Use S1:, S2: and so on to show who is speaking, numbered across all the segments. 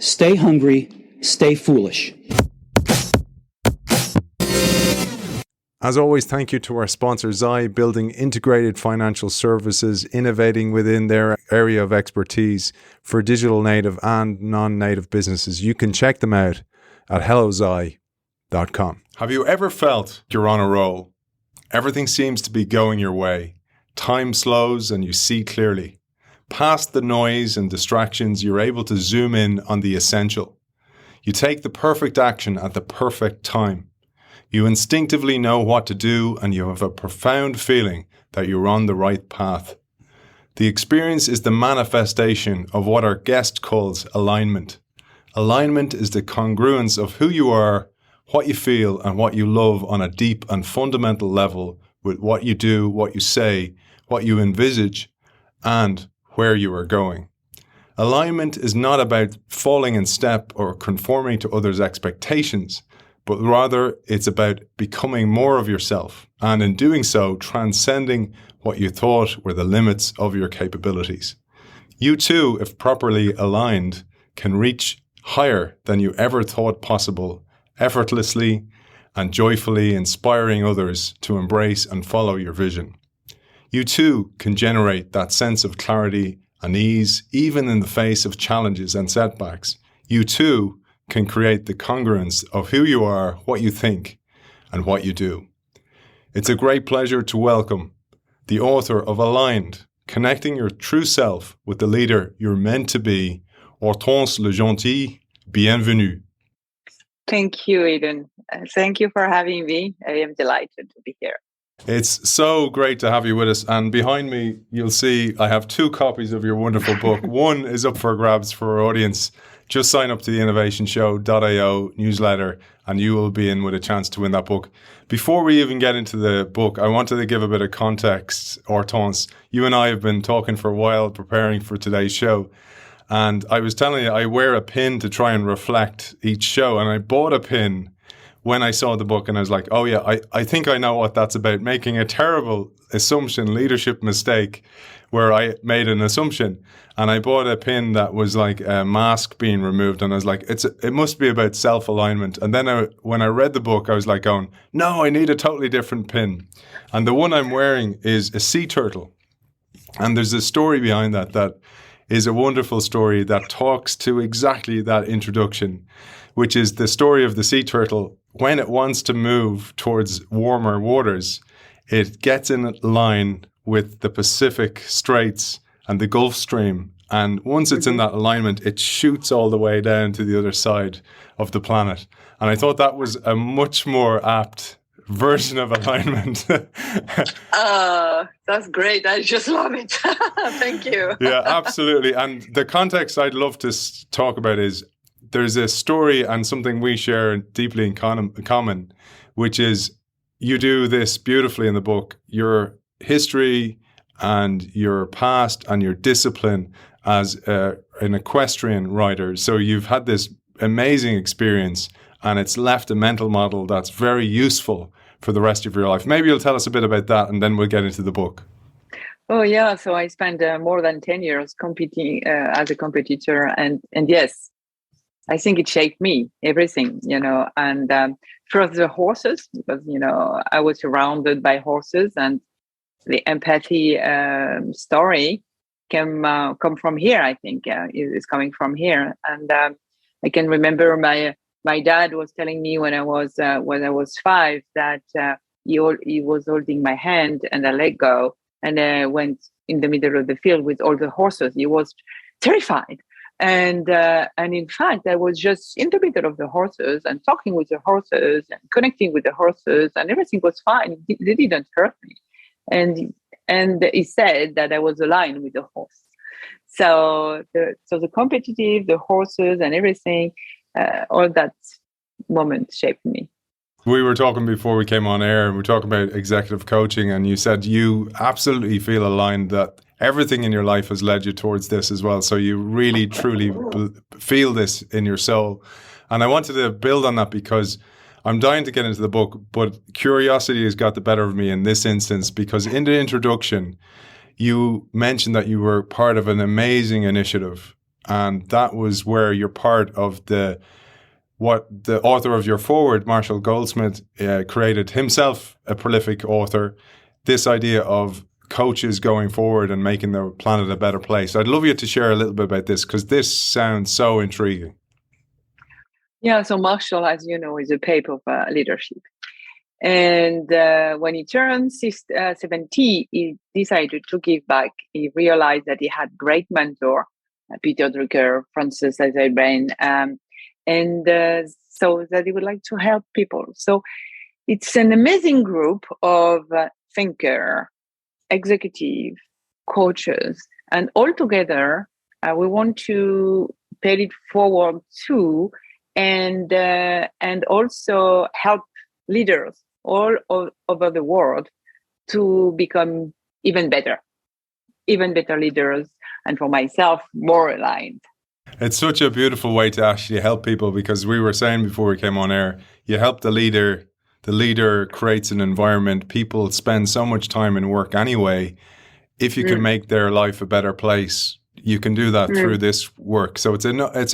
S1: Stay hungry, stay foolish.
S2: As always, thank you to our sponsor, Zai, building integrated financial services, innovating within their area of expertise for digital native and non-native businesses. You can check them out at hellozai.com. Have you ever felt you're on a roll? Everything seems to be going your way. Time slows and you see clearly. Past the noise and distractions, you're able to zoom in on the essential. You take the perfect action at the perfect time. You instinctively know what to do and you have a profound feeling that you're on the right path. The experience is the manifestation of what our guest calls alignment. Alignment is the congruence of who you are, what you feel, and what you love on a deep and fundamental level with what you do, what you say, what you envisage, and where you are going. Alignment is not about falling in step or conforming to others' expectations, but rather it's about becoming more of yourself, and in doing so, transcending what you thought were the limits of your capabilities. You too, if properly aligned, can reach higher than you ever thought possible, effortlessly and joyfully inspiring others to embrace and follow your vision. You too can generate that sense of clarity and ease, even in the face of challenges and setbacks. You too can create the congruence of who you are, what you think, and what you do. It's a great pleasure to welcome the author of Aligned, Connecting Your True Self with the Leader You're Meant to Be, Hortense Le Gentil. Bienvenue.
S3: Thank you, Aidan. Thank you for having me. I am delighted to be here.
S2: It's so great to have you with us. And behind me, you'll see I have 2 copies of your wonderful book. One is up for grabs for our audience. Just sign up to the innovationshow.io newsletter and you will be in with a chance to win that book. Before we even get into the book, I wanted to give a bit of context, Hortense. You and I have been talking for a while, preparing for today's show. And I was telling you, I wear a pin to try and reflect each show. And I bought a pin when I saw the book and I was like, oh yeah, I think I know what that's about. Making a terrible assumption, leadership mistake where I made an assumption. And I bought a pin that was like a mask being removed. And I was like, it must be about self-alignment. And then when I read the book, I was like going, no, I need a totally different pin. And the one I'm wearing is a sea turtle. And there's a story behind that is a wonderful story that talks to exactly that introduction, which is the story of the sea turtle. When it wants to move towards warmer waters, it gets in line with the Pacific Straits and the Gulf Stream. And once it's in that alignment, it shoots all the way down to the other side of the planet. And I thought that was a much more apt version of alignment.
S3: That's great. I just love it. Thank you.
S2: Yeah, absolutely. And the context I'd love to talk about is there's a story and something we share deeply in common, which is you do this beautifully in the book, your history and your past and your discipline as an equestrian rider. So you've had this amazing experience and it's left a mental model that's very useful for the rest of your life. Maybe you'll tell us a bit about that and then we'll get into the book.
S3: Oh, yeah. So I spent more than 10 years competing as a competitor. And yes, I think it shaped me, everything, and first the horses, because, I was surrounded by horses and the empathy story come from here, I think, is coming from here. And I can remember my dad was telling me when I was 5 that he was holding my hand and I let go and I went in the middle of the field with all the horses. He was terrified. And in fact, I was just in the middle of the horses and talking with the horses and connecting with the horses and everything was fine. They didn't hurt me. And he said that I was aligned with the horse. So the competitive, the horses and everything, all that moment shaped me.
S2: We were talking before we came on air, and we were talking about executive coaching, and you said you absolutely feel aligned, that everything in your life has led you towards this as well. So you really, truly feel this in your soul. And I wanted to build on that because I'm dying to get into the book, but curiosity has got the better of me in this instance, because in the introduction, you mentioned that you were part of an amazing initiative and that was where you're part of what the author of your foreword, Marshall Goldsmith, created, himself a prolific author, this idea of coaches going forward and making the planet a better place. I'd love you to share a little bit about this, because this sounds so intriguing.
S3: Yeah, so Marshall, as you know, is a pape of leadership. And when he turned 70, he decided to give back. He realized that he had great mentor, Peter Drucker, Francis Aidan, and so that he would like to help people. So it's an amazing group of thinker, executive, coaches, and all together, we want to pay it forward too, and also help leaders all over the world to become even better leaders, and for myself, more aligned.
S2: It's such a beautiful way to actually help people, because we were saying before we came on air, you help the leader creates an environment. People spend so much time in work anyway. If you can make their life a better place, you can do that through this work. So it's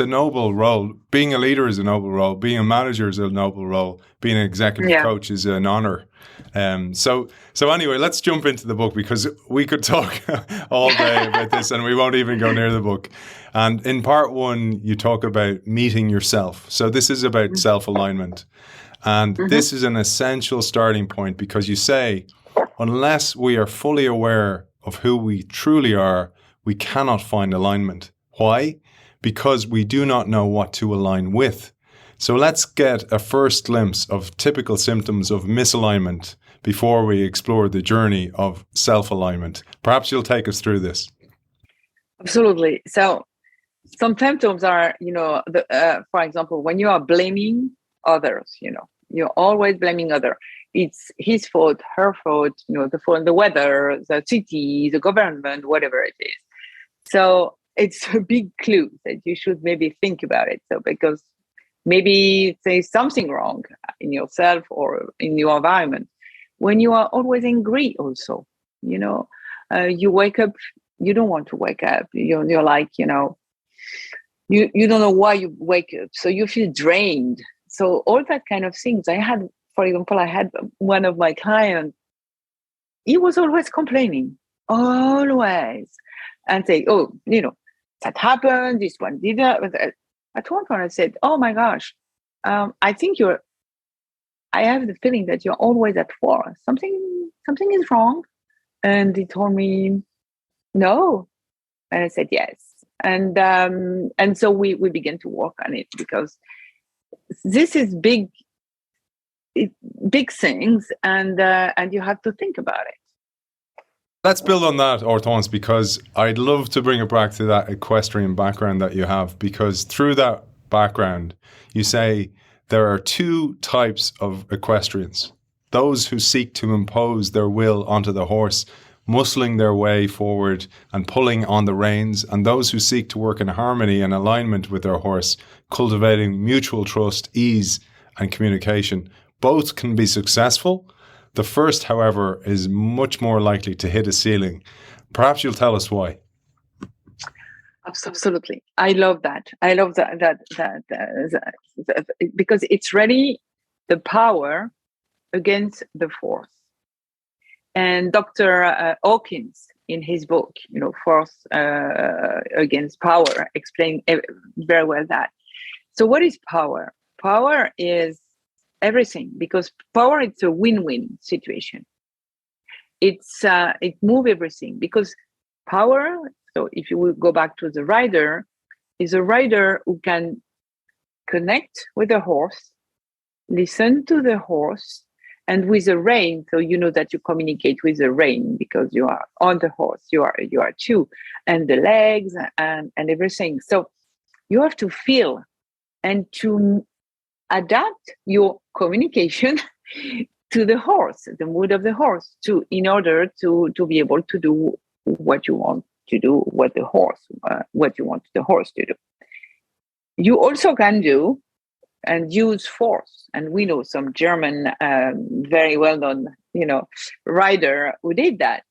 S2: a noble role. Being a leader is a noble role. Being a manager is a noble role. Being an executive coach is an honor. So anyway, let's jump into the book, because we could talk all day about this and we won't even go near the book. And in part 1, you talk about meeting yourself. So this is about self-alignment. And this is an essential starting point, because you say, unless we are fully aware of who we truly are, we cannot find alignment. Why? Because we do not know what to align with. So let's get a first glimpse of typical symptoms of misalignment before we explore the journey of self-alignment. Perhaps you'll take us through this.
S3: Absolutely. So some symptoms are, for example, when you are blaming others, you're always blaming others. It's his fault, her fault, the weather, the city, the government, whatever it is. So it's a big clue that you should maybe think about it. So because maybe there's something wrong in yourself or in your environment. When you are always angry also, you wake up, you don't want to wake up. You're like, you don't know why you wake up. So you feel drained. So all that kind of things. For example, I had one of my clients, he was always complaining, always. And say, that happened, this one did that. At one point I said, oh my gosh, I think I have the feeling that you're always at war. Something is wrong. And he told me, no. And I said, yes. And so we began to work on it, because this is big things, and you have to think about it.
S2: Let's build on that, Hortense, because I'd love to bring it back to that equestrian background that you have, because through that background, you say there are 2 types of equestrians. Those who seek to impose their will onto the horse, muscling their way forward and pulling on the reins, and those who seek to work in harmony and alignment with their horse, cultivating mutual trust, ease, and communication. Both can be successful. The first, however, is much more likely to hit a ceiling. Perhaps you'll tell us why.
S3: Absolutely. I love that. I love that because it's really the power against the force. And Dr. Hawkins, in his book, Force Against Power, explained very well that. So what is power? Power is everything, because power, it's a win-win situation. It moves everything, because power, so if you will go back to the rider, is a rider who can connect with the horse, listen to the horse, and with the rein, so you know that you communicate with the rein because you are on the horse, you are too, and the legs and everything. So you have to feel and to adapt your communication to the horse, the mood of the horse, in order to be able to do what you want to do, what you want the horse to do. You also can do and use force, and we know some German, very well-known, rider who did that.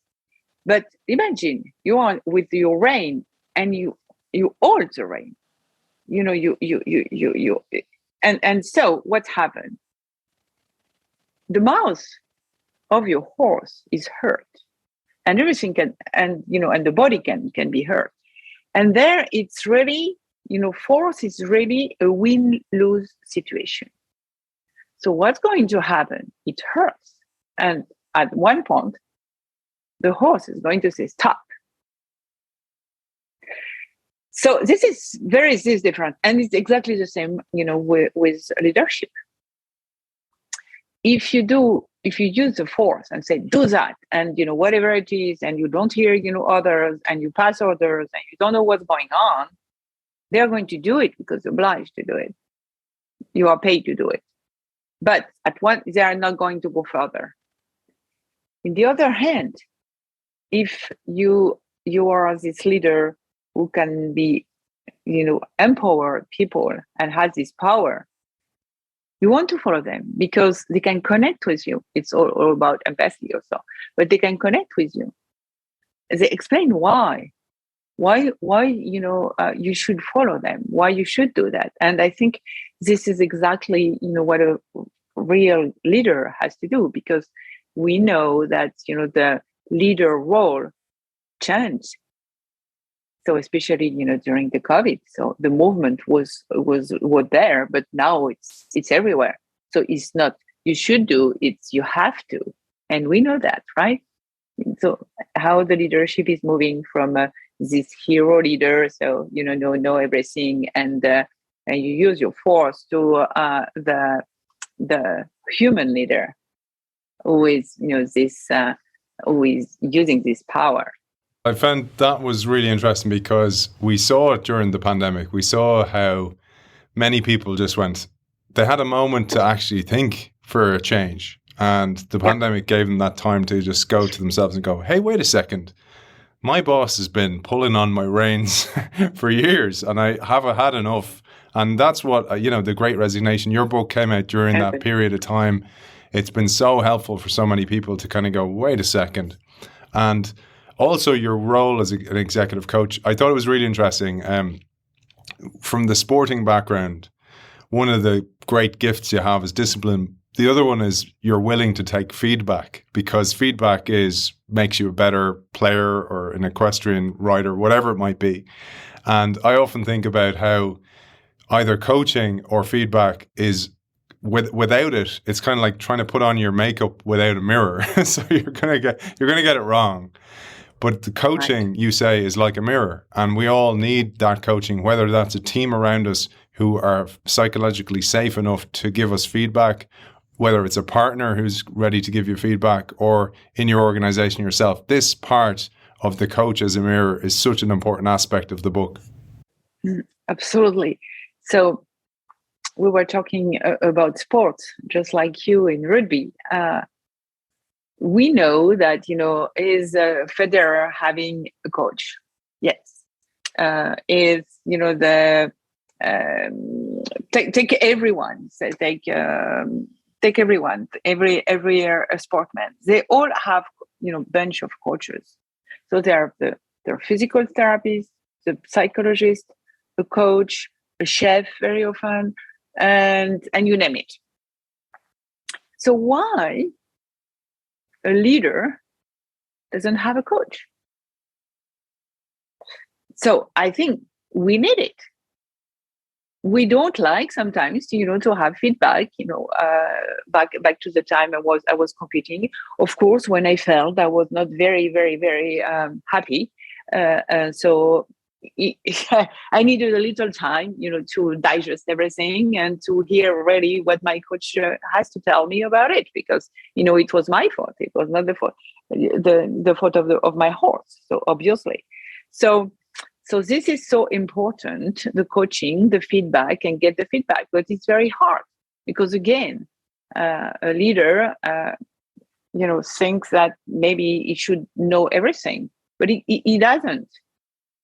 S3: But imagine you are with your rein and you you hold the rein. And so what happened? The mouth of your horse is hurt, and everything can, and the body can be hurt. And there it's really, force is really a win-lose situation. So what's going to happen? It hurts. And at one point, the horse is going to say, stop. So this is different. And it's exactly the same, with leadership. If you use the force and say, do that, and, whatever it is, and you don't hear, others, and you pass orders, and you don't know what's going on, they're going to do it because they're obliged to do it. You are paid to do it. But at one, they are not going to go further. On the other hand, if you are this leader who can be, empower people and has this power, you want to follow them because they can connect with you. It's all about empathy also, but they can connect with you. They explain why you should follow them, why you should do that. And I think this is exactly, what a real leader has to do, because we know that, the leader role changed. So especially, during the COVID, so the movement was there, but now it's everywhere. So it's not you should do, it's you have to. And we know that, right? So how the leadership is moving from this hero leader, so know everything, and you use your force to the human leader who is who is using this power.
S2: I found that was really interesting because we saw it during the pandemic. We saw how many people just they had a moment to actually think for a change. And the pandemic gave them that time to just go to themselves and go, hey, wait a second. My boss has been pulling on my reins for years and I haven't had enough. And that's what, the Great Resignation, your book came out during that period of time. It's been so helpful for so many people to kind of go, wait a second. And also your role as an executive coach, I thought it was really interesting. From the sporting background, one of the great gifts you have is discipline. The other one is you're willing to take feedback, because feedback makes you a better player or an equestrian rider, whatever it might be. And I often think about how either coaching or feedback is without it, it's kind of like trying to put on your makeup without a mirror. So you're gonna get it wrong. But the coaching, you say, is like a mirror, and we all need that coaching, whether that's a team around us who are psychologically safe enough to give us feedback, whether it's a partner who's ready to give you feedback, or in your organization yourself. This part of the coach as a mirror is such an important aspect of the book.
S3: Absolutely. So we were talking about sports, just like you in rugby. We know that, is Federer having a coach? Yes. Is, the take everyone. So take everyone, every sportman. They all have, bunch of coaches. So there are their physical therapists, the psychologist, the coach, a chef very often, and you name it. So why a leader doesn't have a coach? So I think we need it. We don't like sometimes, to have feedback, back to the time I was competing. Of course, when I failed, I was not very, very, very happy. So I needed a little time, to digest everything and to hear really what my coach has to tell me about it, because, it was my fault. It was not the fault, the fault of my horse. So obviously, so this is so important, the coaching, the feedback, and get the feedback. But it's very hard because, again, a leader, thinks that maybe he should know everything, but he doesn't,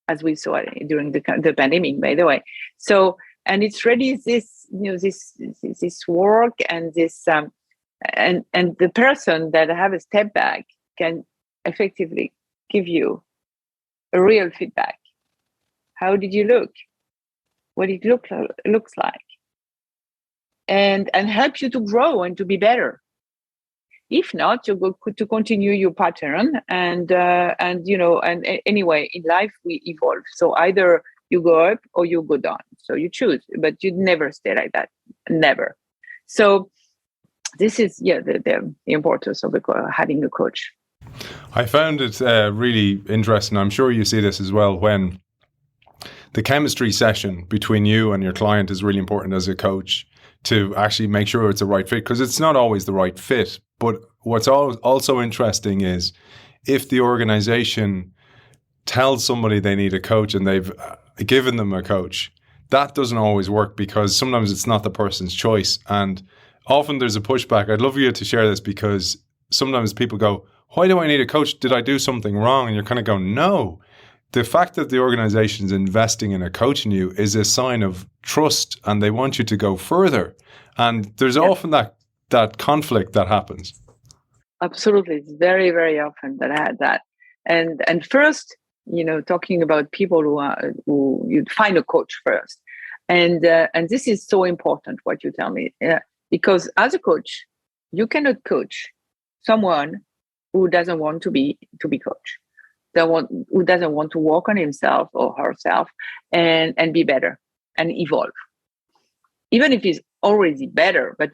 S3: as we saw during the pandemic, by the way. So, and it's really this, this work and this, and the person that have a step back can effectively give you a real feedback. How did you look? What it looks like, and help you to grow and to be better. If not, you go to continue your pattern, and anyway, in life we evolve. So either you go up or you go down. So you choose, but you never stay like that, never. So this is the importance of having a coach.
S2: I found it really interesting. I'm sure you see this as well, when the chemistry session between you and your client is really important as a coach, to actually make sure it's the right fit, because it's not always the right fit. But what's also interesting is if the organization tells somebody they need a coach and they've given them a coach, that doesn't always work, because sometimes it's not the person's choice. And often there's a pushback. I'd love you to share this, because sometimes people go, why do I need a coach? Did I do something wrong? And you're kind of going, no. The fact that the organization is investing in a coach in you is a sign of trust, and they want you to go further. And there's often that conflict that happens.
S3: Absolutely. It's very, very often that I had that. And first, talking about people who you find a coach first. And this is so important what you tell me, because as a coach, you cannot coach someone who doesn't want to be coached. Who doesn't want to work on himself or herself and be better and evolve. Even if he's already better, but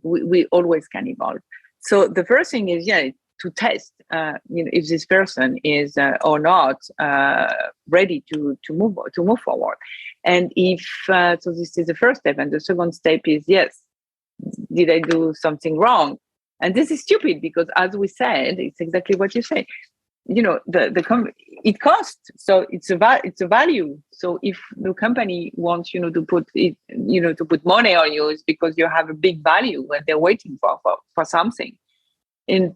S3: we always can evolve. So the first thing is, to test, if this person is or not ready to move forward. And if so, this is the first step. And the second step is, yes, did I do something wrong? And this is stupid, because as we said, it's exactly what you say. It costs, so it's a value. So if the company wants to put it, to put money on you, it's because you have a big value and they're waiting for something. And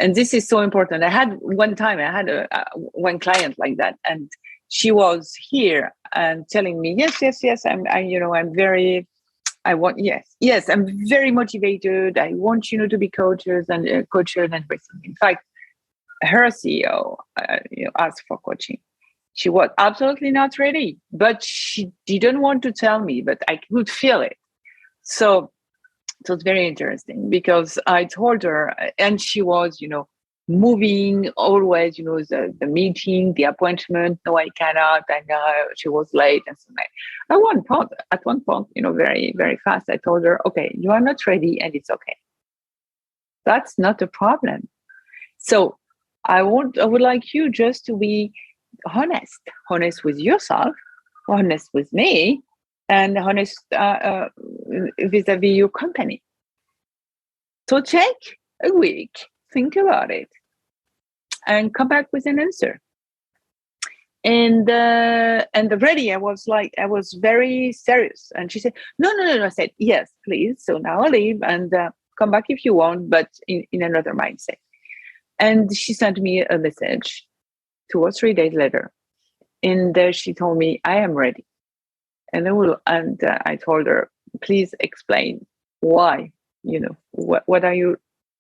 S3: this is so important. I had one one client like that, and she was here and telling me, yes, I'm very motivated. I want to be coaches and everything. In fact, her CEO asked for coaching. She was absolutely not ready, but she didn't want to tell me, but I could feel it. So it was very interesting, because I told her, and she was, moving always, the meeting, the appointment. No, I cannot. I know she was late. And so at one point, very, very fast, I told her, okay, you are not ready, and it's okay. That's not a problem. So I would like you just to be honest with yourself, honest with me, and honest vis-a-vis your company. So take a week, think about it, and come back with an answer. And already I was very serious. And she said, no. I said, yes, please. So now I'll leave and come back if you want, but in another mindset. And she sent me a message 2 or 3 days later. And she told me, I am ready. And I told her, please explain why, what are you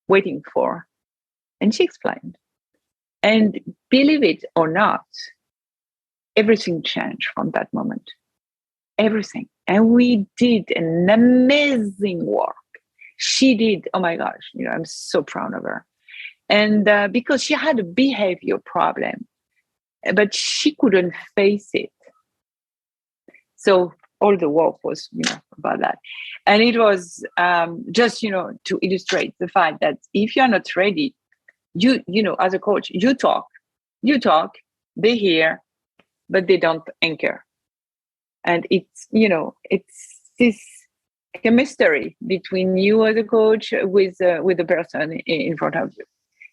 S3: waiting for? And she explained. And believe it or not, everything changed from that moment. Everything. And we did an amazing work. She did. Oh my gosh, I'm so proud of her. And because she had a behavior problem, but she couldn't face it. So all the work was, about that. And it was just, to illustrate the fact that if you're not ready, you as a coach, you talk, they hear, but they don't anchor. And it's this chemistry between you as a coach with the person in front of you.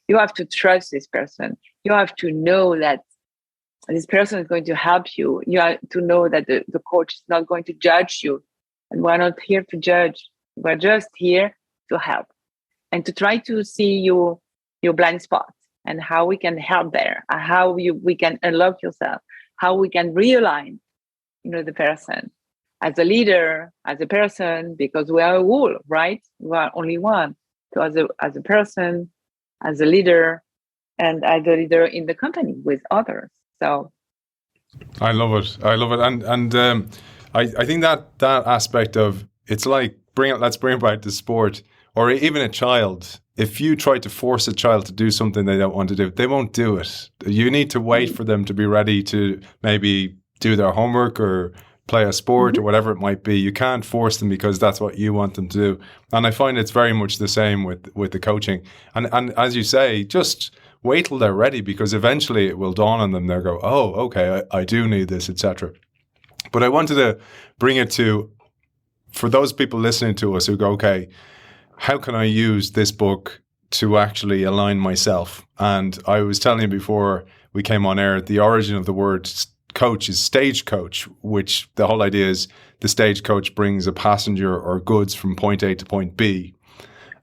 S3: You have to trust this person. You have to know that this person is going to help you. You have to know that the coach is not going to judge you. And we're not here to judge. We're just here to help and to try to see your blind spot and how we can help there, how we can unlock yourself, how we can realign, the person as a leader, as a person, because we are a whole, right? We are only one. So as a person, as a leader, and as a leader in the company with others. So
S2: I love it. I love it. And I think that aspect of it's like let's bring it back to sport or even a child. If you try to force a child to do something they don't want to do, they won't do it. You need to wait for them to be ready to maybe do their homework or play a sport or whatever it might be. You can't force them because that's what you want them to do. And I find it's very much the same with the coaching. And as you say, just wait till they're ready, because eventually it will dawn on them. They'll go, oh, okay, I do need this, etc. But I wanted to bring it to, for those people listening to us who go, okay, how can I use this book to actually align myself? And I was telling you before we came on air, the origin of the word coach is stagecoach, which the whole idea is the stagecoach brings a passenger or goods from point A to point B.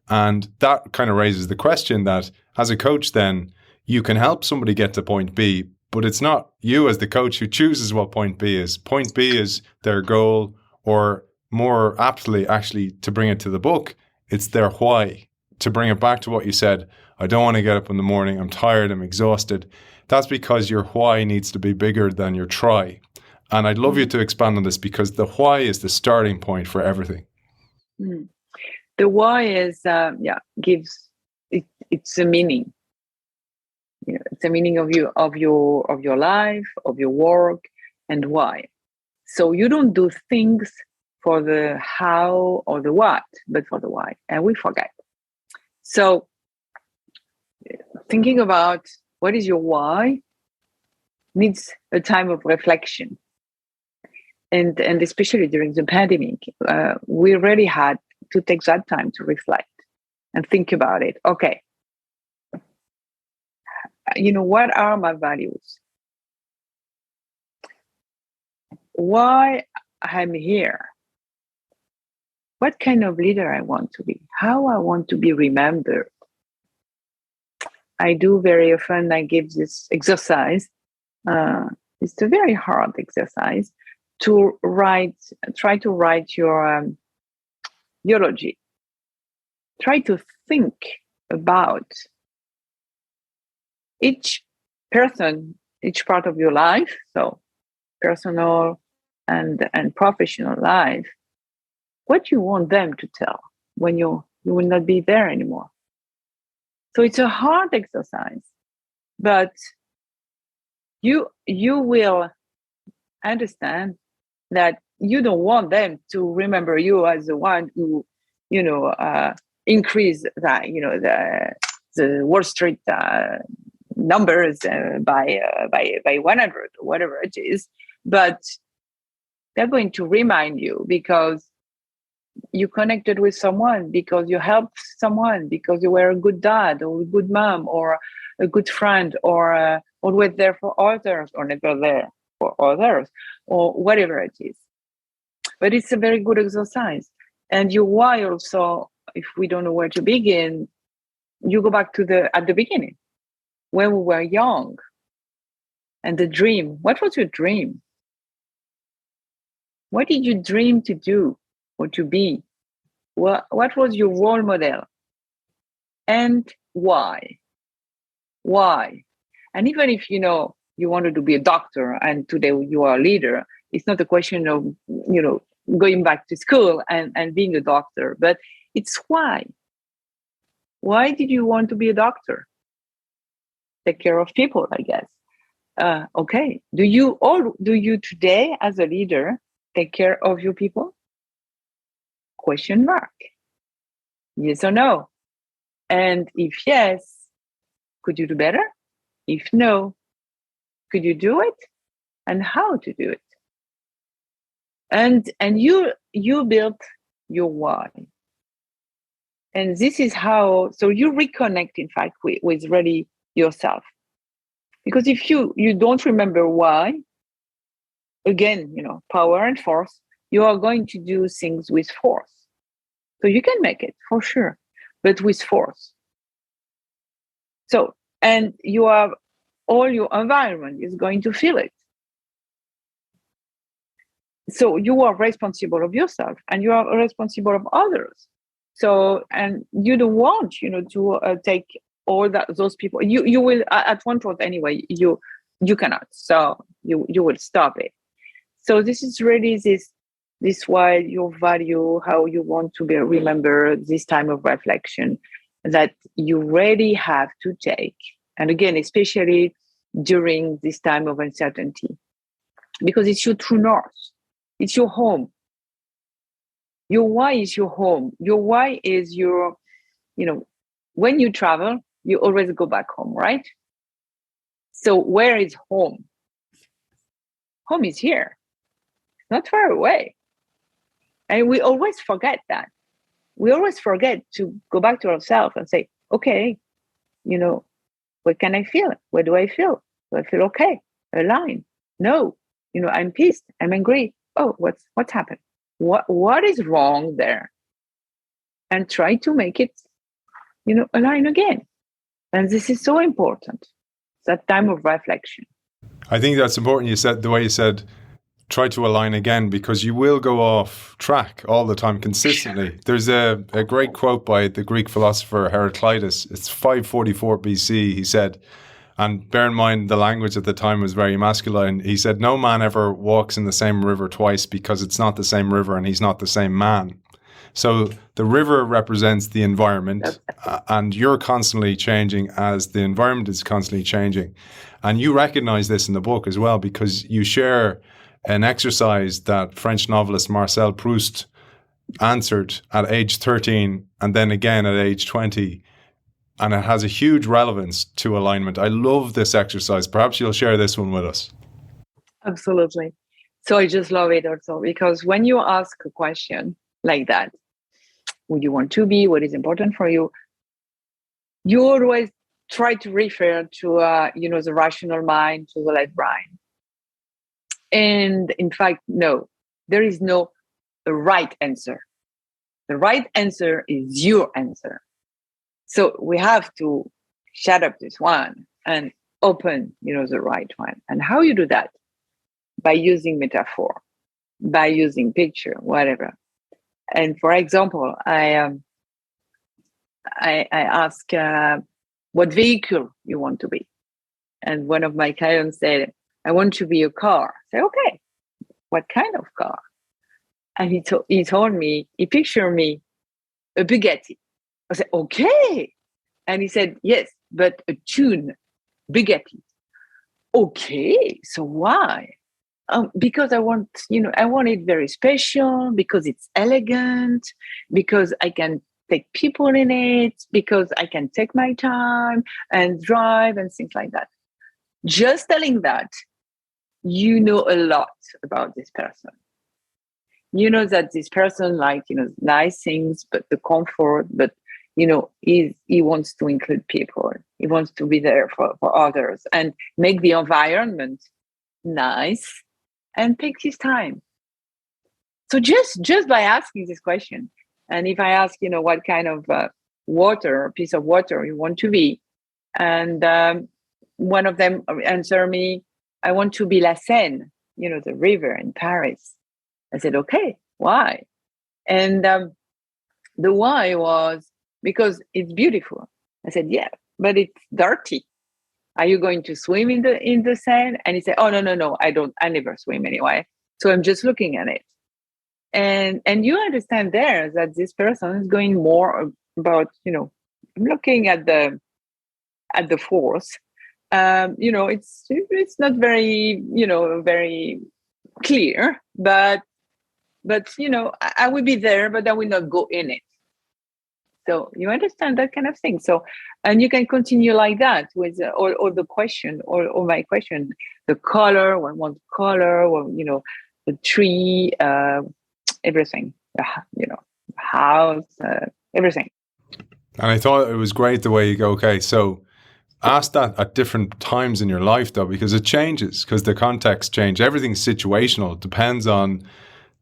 S2: And that kind of raises the question that as a coach, then you can help somebody get to point B, but it's not you as the coach who chooses what point B is. Point B is their goal, or more aptly, actually, to bring it to the book, it's their why. To bring it back to what you said, I don't want to get up in the morning, I'm tired, I'm exhausted. That's because your why needs to be bigger than your try. And I'd love you to expand on this, because the why is the starting point for everything.
S3: The why is, gives it, it's a meaning. You know, it's a meaning of your life, of your work, and why. So you don't do things for the how or the what, but for the why, and we forget. So thinking about what is your why needs a time of reflection, and especially during the pandemic, we really had to take that time to reflect and think about it. Okay, what are my values? Why I'm here? What kind of leader I want to be? How I want to be remembered? I do very often, I give this exercise. It's a very hard exercise to try to write your eulogy. Try to think about each person, each part of your life, so personal and professional life, what you want them to tell when you will not be there anymore. So it's a hard exercise, but you will understand that you don't want them to remember you as the one who, increase the Wall Street numbers by 100 or whatever it is, but they're going to remind you because you connected with someone, because you helped someone, because you were a good dad or a good mom or a good friend, or always there for others or never there for others, or whatever it is. But it's a very good exercise. And your why also, if we don't know where to begin, you go back to at the beginning, when we were young, and the dream. What was your dream? What did you dream to do or to be? What was your role model? And why? Why? And even if you wanted to be a doctor and today you are a leader, it's not a question of going back to school and being a doctor, but it's why. Why did you want to be a doctor? Take care of people, I guess. Okay. Do you today as a leader take care of your people? Question mark. Yes or no? And if yes, could you do better? If no, could you do it? And how to do it? And you built your why. And this is how, so you reconnect, in fact, with really yourself. Because if you don't remember why, again, power and force, you are going to do things with force. So you can make it for sure, but with force. So, and you have all your environment is going to feel it. So you are responsible of yourself and you are responsible of others. So, and you don't want, to take all those people. You will, at one point anyway, you cannot. So you will stop it. So this is really this why your value, how you want to be remembered, this time of reflection that you really have to take. And again, especially during this time of uncertainty, because it's your true north. It's your home. Your why is your home. Your why is your, when you travel, you always go back home, right? So where is home? Home is here, not far away. And we always forget that. We always forget to go back to ourselves and say, okay, what can I feel? What do I feel? Do I feel okay? Aligned? No. I'm pissed. I'm angry. Oh, what's happened? What is wrong there? And try to make it, align again. And this is so important. That time of reflection.
S2: I think that's important. You said the way you said, try to align again, because you will go off track all the time consistently. There's a great quote by the Greek philosopher Heraclitus. It's 544 BC. He said, and bear in mind the language at the time was very masculine. He said, no man ever walks in the same river twice, because it's not the same river and he's not the same man. So the river represents the environment, and you're constantly changing as the environment is constantly changing. And you recognize this in the book as well, because you share an exercise that French novelist Marcel Proust answered at age 13 and then again at age 20. And it has a huge relevance to alignment. I love this exercise. Perhaps you'll share this one with us.
S3: Absolutely. So I just love it also, because when you ask a question like that, who you want to be, what is important for you, you always try to refer to, the rational mind, to the left brain. And in fact, no, there is no right answer. The right answer is your answer. So we have to shut up this one and open, the right one. And how you do that? By using metaphor, by using picture, whatever. And for example, I ask what vehicle you want to be. And one of my clients said, I want to be a car. I said, okay, what kind of car? And he told me, he pictured me a Bugatti. I said, okay. And he said, yes, but a tuned Bugatti. Okay, so why? Because I want it very special, because it's elegant, because I can take people in it, because I can take my time and drive and things like that. Just telling that, you know a lot about this person. You know that this person nice things, but the comfort, but he wants to include people. He wants to be there for others and make the environment nice and take his time. So just by asking this question, and if I ask, what kind of piece of water you want to be, and one of them answer me, I want to be La Seine, the river in Paris. I said, okay, why? And the why was because it's beautiful. I said, yeah, but it's dirty. Are you going to swim in the sand? And he said, oh, no, I never swim anyway. So I'm just looking at it. And you understand there that this person is going more about, looking at the force. It's not very, very clear, but I will be there, but I will not go in it. So you understand that kind of thing. So, and you can continue like that with all the question, or my question, the color, I want color, or, the tree, everything, house, everything.
S2: And I thought it was great the way you go, okay, so ask that at different times in your life though, because it changes, because the context change. Everything's situational. It depends on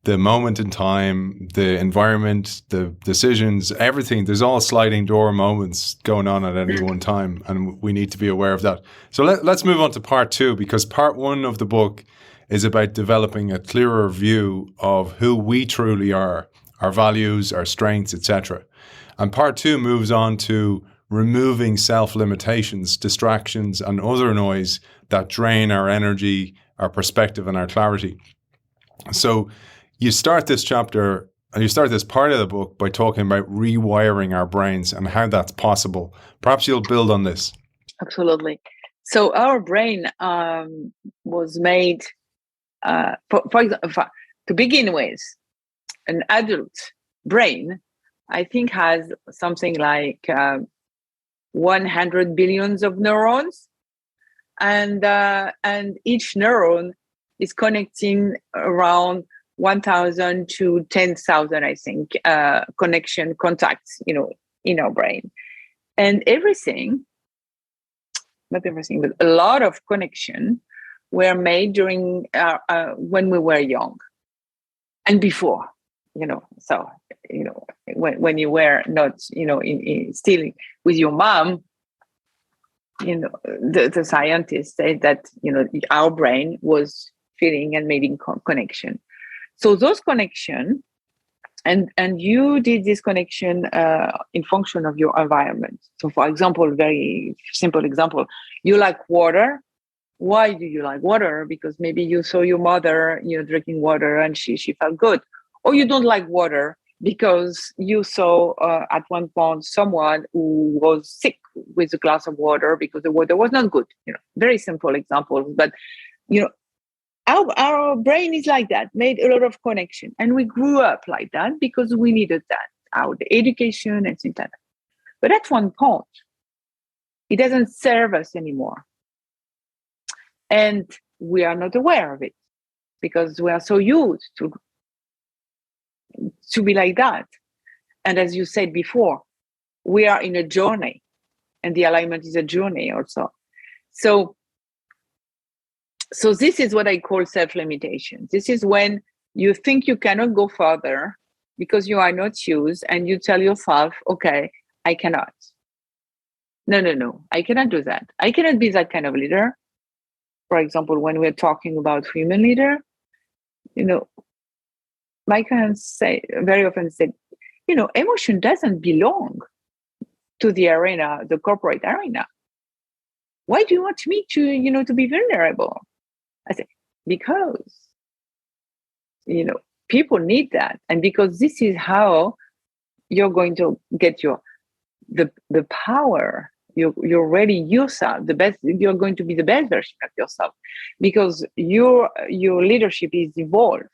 S2: the moment in time, the environment, the decisions, everything. There's all sliding door moments going on at any one time, and we need to be aware of that. So let's move on to part 2, because part 1 of the book is about developing a clearer view of who we truly are, our values, our strengths, etc. And part 2 moves on to removing self-limitations, distractions, and other noise that drain our energy, our perspective, and our clarity. So you start this chapter, and you start this part of the book by talking about rewiring our brains and how that's possible. Perhaps you'll build on this.
S3: Absolutely. So our brain was made, for example, to begin with, an adult brain, I think, has something like 100 billions of neurons, and each neuron is connecting around 1,000 to 10,000, I think, contacts, in our brain, and not everything, but a lot of connection were made during when we were young and before, so, when you were not, still with your mom, the scientists say that, our brain was feeling and making connection. So those connection, and you did this connection in function of your environment. So, for example, very simple example, you like water. Why do you like water? Because maybe you saw your mother, drinking water, and she felt good. Or you don't like water because you saw at one point someone who was sick with a glass of water because the water was not good. Very simple examples, but our brain is like that, made a lot of connection, and we grew up like that because we needed that, our education and things like that. But at one point, it doesn't serve us anymore, and we are not aware of it because we are so used to be like that. And as you said before, we are in a journey, and the alignment is a journey also. So this is what I call self-limitation. This is when you think you cannot go further because you are not used, and you tell yourself, okay, I cannot. No, I cannot do that. I cannot be that kind of leader. For example, when we're talking about women leader, my clients very often say, emotion doesn't belong to the arena, the corporate arena. Why do you want me to, to be vulnerable? I say, because, people need that. And because this is how you're going to get the power. You're ready yourself, the best, you're going to be the best version of yourself, because your leadership is evolved.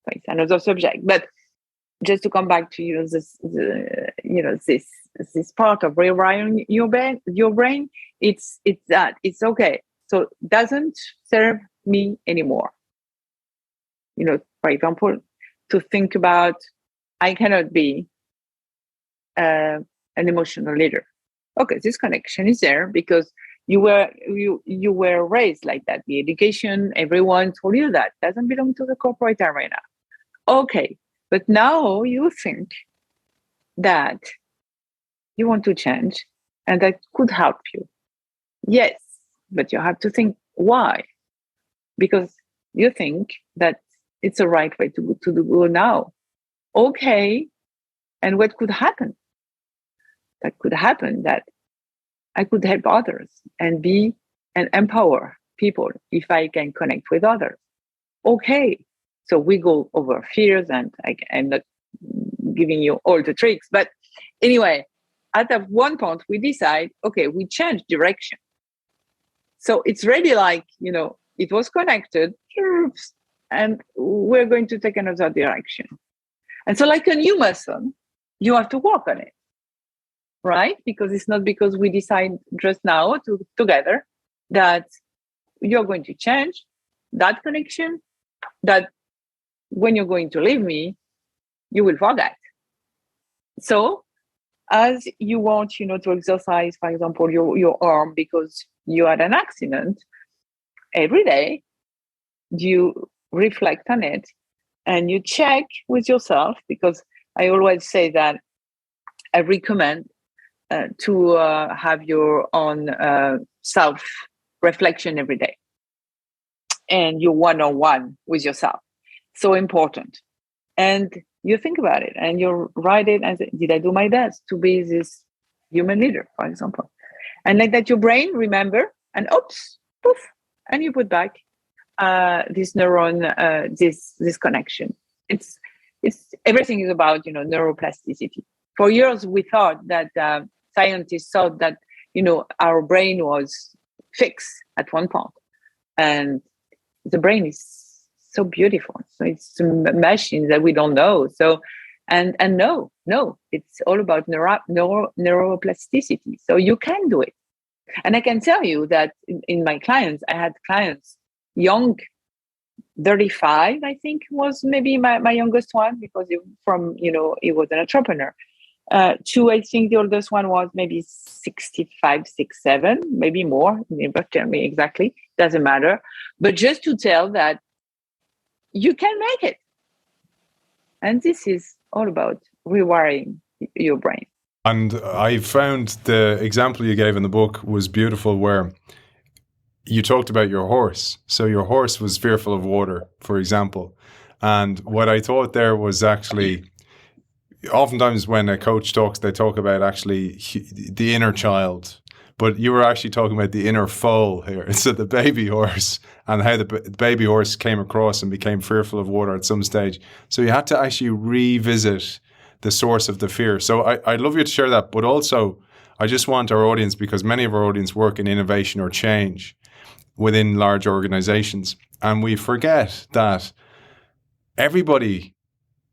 S3: It's another subject. But just to come back to this part of rewiring your brain, it's that it's okay. So it doesn't serve me anymore. For example, to think about, I cannot be an emotional leader. Okay, this connection is there because you were raised like that. The education, everyone told you that doesn't belong to the corporate arena. Okay, but now you think that you want to change, and that could help you. Yes, but you have to think why, because you think that it's the right way to go now. Okay, and what could happen? That could happen that I could help others and empower people if I can connect with others. Okay, so we go over fears, and I'm not giving you all the tricks, but anyway, at one point we decide, okay, we change direction. So it's really like, it was connected, and we're going to take another direction. And so like a new muscle, you have to work on it, right? Because it's not because we decide just now together that you're going to change that connection, that when you're going to leave me, you will forget. So as you want, to exercise, for example, your arm because you had an accident, every day you reflect on it and you check with yourself, because I always say that I recommend to have your own self-reflection every day, and your one-on-one with yourself. So important. And you think about it and you write it and say, did I do my best to be this human leader, for example. And like that, your brain remember, and oops, poof, and you put back this neuron, this connection. It's everything is about neuroplasticity. For years, we thought that scientists thought that our brain was fixed at one point, and the brain is so beautiful. So it's a machine that we don't know. So and no, it's all about neuroplasticity. So you can do it. And I can tell you that in my clients, I had clients young, 35, I think was maybe my youngest one, because he was an entrepreneur. To, I think the oldest one was maybe 65, 67, maybe more. Never tell me exactly, doesn't matter. But just to tell that you can make it. And this is all about rewiring your brain.
S2: And I found the example you gave in the book was beautiful, where you talked about your horse. So your horse was fearful of water, for example. And what I thought there was actually, oftentimes when a coach talks, they talk about actually the inner child. But you were actually talking about the inner foal here. So the baby horse, and how the baby horse came across and became fearful of water at some stage. So you had to actually revisit the source of the fear. So I'd love you to share that. But also, I just want our audience, because many of our audience work in innovation or change within large organizations. And we forget that everybody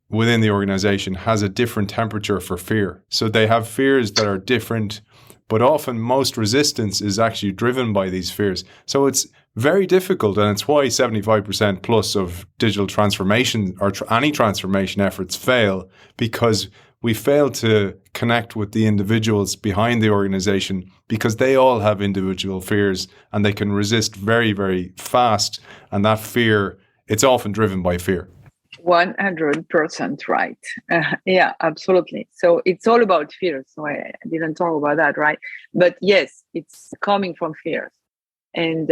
S2: within the organization has a different temperature for fear. So they have fears that are different, but often most resistance is actually driven by these fears. So it's very difficult, and it's why 75% plus of digital transformation or any transformation efforts fail, because we fail to connect with the individuals behind the organization, because they all have individual fears and they can resist very, very fast. And that fear, it's often driven by fear.
S3: 100% right. Yeah, absolutely. So it's all about fear. So I didn't talk about that, right? But yes, it's coming from fears. And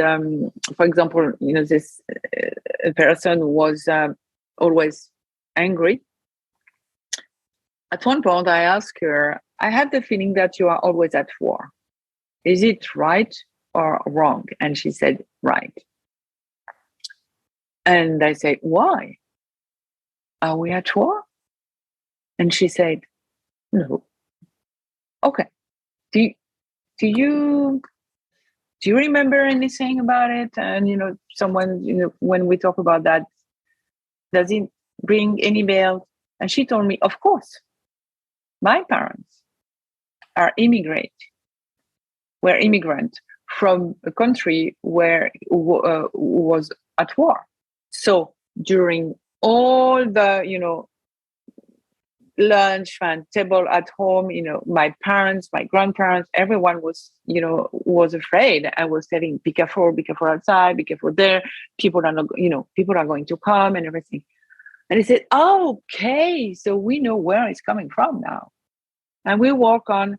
S3: for example, this person was always angry. At one point, I asked her, I have the feeling that you are always at war. Is it right or wrong? And she said, right. And I said, why? Are we at war? And she said, no. Okay. Do you remember anything about it? And, someone, when we talk about that, does it ring any bells? And she told me, of course. My parents were immigrant from a country where was at war. So during all the, lunch and table at home, my parents, my grandparents, everyone was afraid. I was telling, be careful outside, be careful there. People are not, people are going to come and everything. And he said, oh, okay, so we know where it's coming from now. And we work on,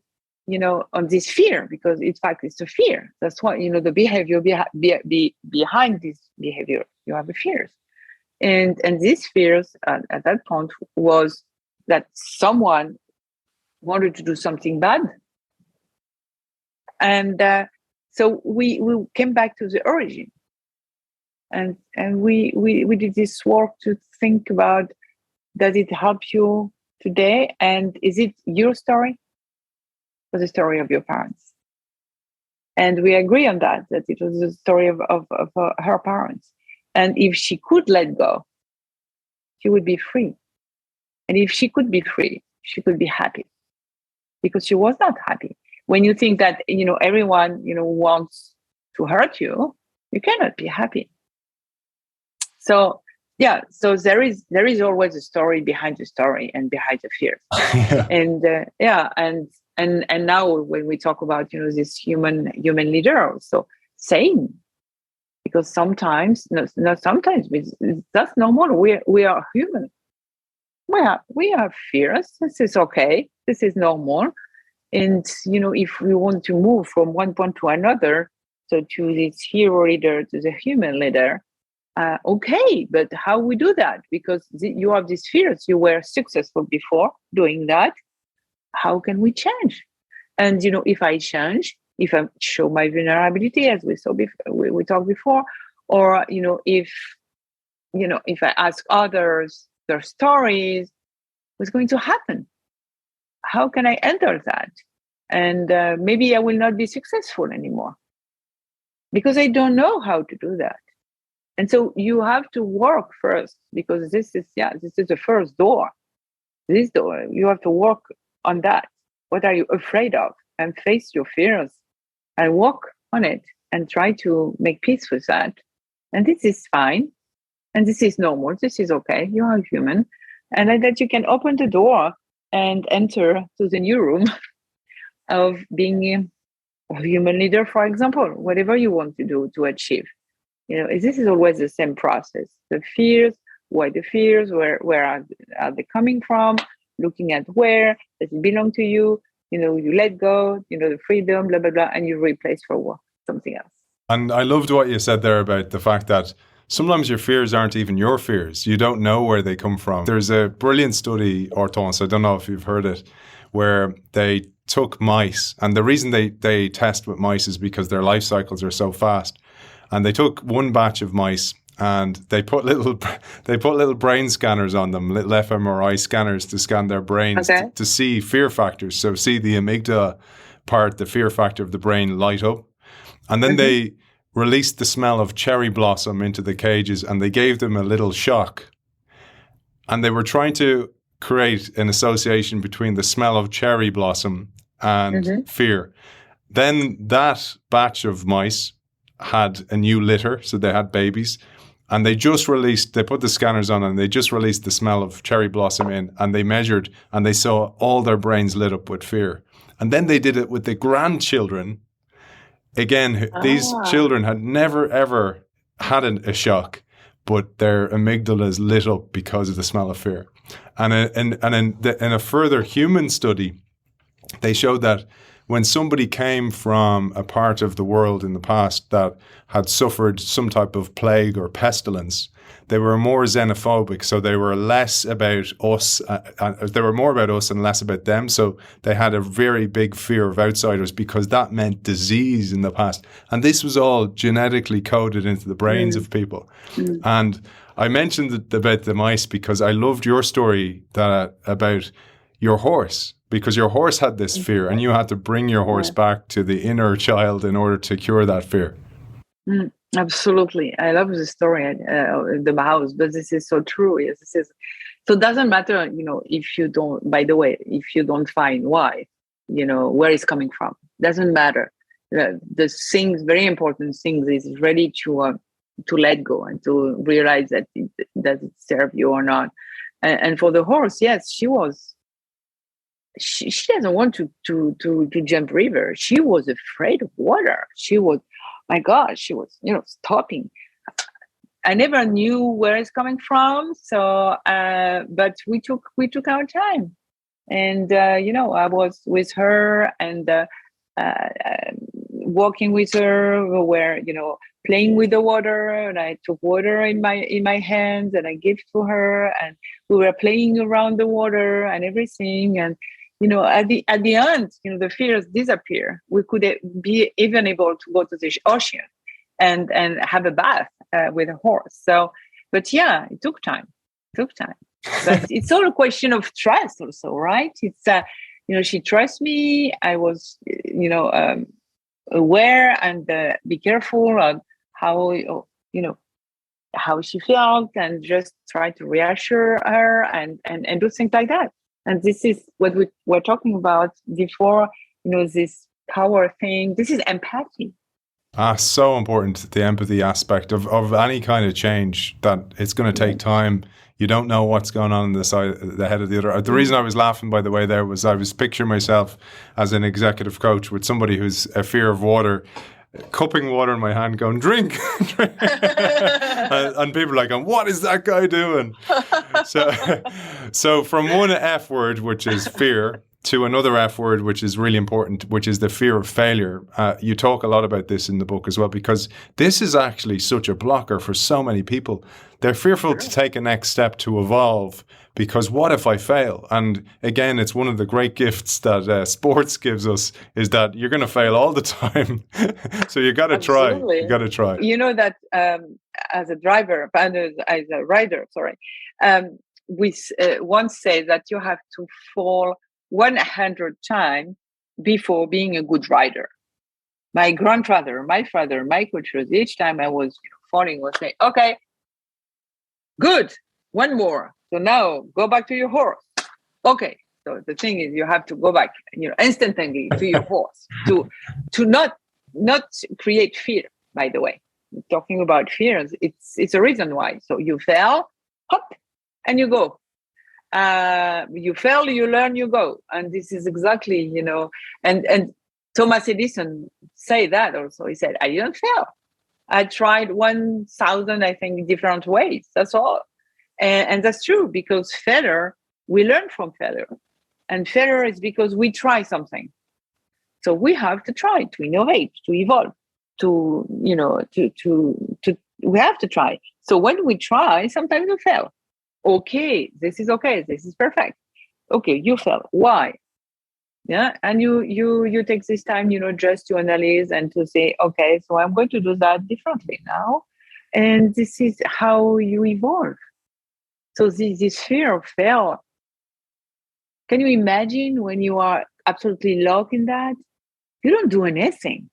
S3: on this fear, because in fact, it's a fear. That's why, the behavior behind this behavior, you have the fears. And these fears at that point was that someone wanted to do something bad. And so we came back to the origin. And we did this work to think about, does it help you today? And is it your story or the story of your parents? And we agree on that it was the story of her parents. And if she could let go, she would be free. And if she could be free, she could be happy, because she was not happy. When you think that, everyone, wants to hurt you, you cannot be happy. So, yeah, so there is always a story behind the story and behind the fears. Yeah. And now when we talk about, this human leader also, same. Because sometimes, not sometimes, that's normal. We are human. We have fears. This is okay. This is normal. And, if we want to move from one point to another, so to this hero leader, to the human leader, okay, but how we do that? Because you have these fears. You were successful before doing that. How can we change? And, if I change, if I show my vulnerability, as we saw before, we talked before, or, if I ask others their stories, what's going to happen? How can I enter that? And maybe I will not be successful anymore because I don't know how to do that. And so you have to work first, because this is the first door. This door, you have to work on that. What are you afraid of? And face your fears and work on it and try to make peace with that. And this is fine. And this is normal. This is okay. You are human. And like that, you can open the door and enter to the new room of being a human leader, for example, whatever you want to do to achieve. This is always the same process. The fears, why the fears, where are they coming from? Looking at where does it belong to you? You let go, the freedom, blah, blah, blah, and you replace for something else.
S2: And I loved what you said there about the fact that sometimes your fears aren't even your fears. You don't know where they come from. There's a brilliant study, Hortense, I don't know if you've heard it, where they took mice. And the reason they test with mice is because their life cycles are so fast. And they took one batch of mice and they put little brain scanners on them, little fMRI scanners to scan their brains to see fear factors. So see the amygdala part, the fear factor of the brain light up. And then they released the smell of cherry blossom into the cages and they gave them a little shock. And they were trying to create an association between the smell of cherry blossom and fear. Then that batch of mice had a new litter, so they had babies, and they put the scanners on and they just released the smell of cherry blossom in, and they measured and they saw all their brains lit up with fear. And then they did it with the grandchildren. Again, these children had never, ever had a shock, but their amygdalas lit up because of the smell of fear. And in a further human study, they showed that when somebody came from a part of the world in the past that had suffered some type of plague or pestilence, they were more xenophobic. So they were less about us. They were more about us and less about them. So they had a very big fear of outsiders because that meant disease in the past. And this was all genetically coded into the brains of people. And I mentioned about the mice because I loved your story about your horse. Because your horse had this fear and you had to bring your horse back to the inner child in order to cure that fear.
S3: Absolutely. I love the story, the mouse, but this is so true. Yes, so it doesn't matter, if you don't, by the way, if you don't find why, where it's coming from, doesn't matter. The things, very important things is ready to let go and to realize that does it serve you or not. And for the horse, yes, she doesn't want to jump river. She was afraid of water. She was, my God, she was, stopping. I never knew where it's coming from. So, but we took our time, and I was with her and walking with her. We were, playing with the water, and I took water in my hands and I gave to her, and we were playing around the water and everything. And at the end, the fears disappear. We could be even able to go to the ocean and have a bath with a horse. So, but yeah, it took time. But it's all a question of trust also, right? It's, she trusts me. I was, aware and be careful of how, how she felt, and just try to reassure her and do things like that. And this is what we were talking about before, this power thing. This is empathy.
S2: So important, the empathy aspect of any kind of change, that it's going to take time. You don't know what's going on the head of the other. The reason I was laughing, by the way, there was I was picturing myself as an executive coach with somebody who's a fear of water, cupping water in my hand going, drink, drink. and people are like, what is that guy doing? So from one F word, which is fear, to another F word, which is really important, which is the fear of failure. You talk a lot about this in the book as well, because this is actually such a blocker for so many people. They're fearful to take a next step to evolve because what if I fail? And again, it's one of the great gifts that sports gives us, is that you're going to fail all the time. So you got to try. You got to try.
S3: You know that as a driver, as a rider, we once said that you have to fall 100 times before being a good rider. My grandfather, my father, my coaches, each time I was falling, was saying, okay, good, one more. So now go back to your horse. Okay. So the thing is, you have to go back, instantly to your horse to not create fear. By the way, talking about fears, it's a reason why. So you fail, hop, and you go. You fail, you learn, you go. And this is exactly, and Thomas Edison say that also. He said, I didn't fail. I tried 1,000, I think, different ways. That's all. And that's true, because failure, we learn from failure. And failure is because we try something. So we have to try to innovate, to evolve, we have to try. So when we try, sometimes we fail. Okay, this is perfect. Okay, you fail. Why? Yeah, and you take this time, just to analyze and to say, okay, so I'm going to do that differently now, and this is how you evolve. So this fear of fail. Can you imagine when you are absolutely locked in that? You don't do anything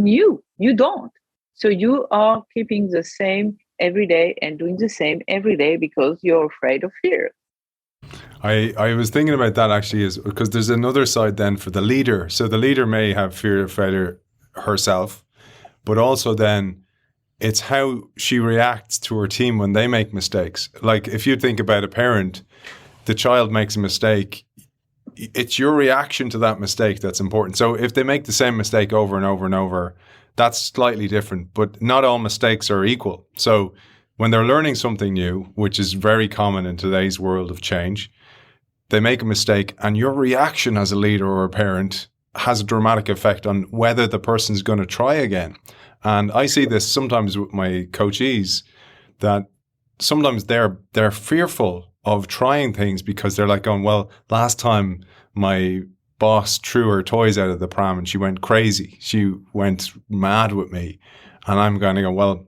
S3: new. You don't. So you are keeping the same every day and doing the same every day because you're afraid of fear.
S2: I was thinking about that actually, is because there's another side then for the leader. So the leader may have fear of failure herself, but also then it's how she reacts to her team when they make mistakes. Like if you think about a parent, the child makes a mistake, it's your reaction to that mistake that's important. So if they make the same mistake over and over and over, that's slightly different, but not all mistakes are equal. So when they're learning something new, which is very common in today's world of change, they make a mistake, and your reaction as a leader or a parent has a dramatic effect on whether the person's going to try again. And I see this sometimes with my coachees, that sometimes they're fearful of trying things because they're like going, well, last time my boss threw her toys out of the pram and she went crazy. She went mad with me. And I'm going to go, well,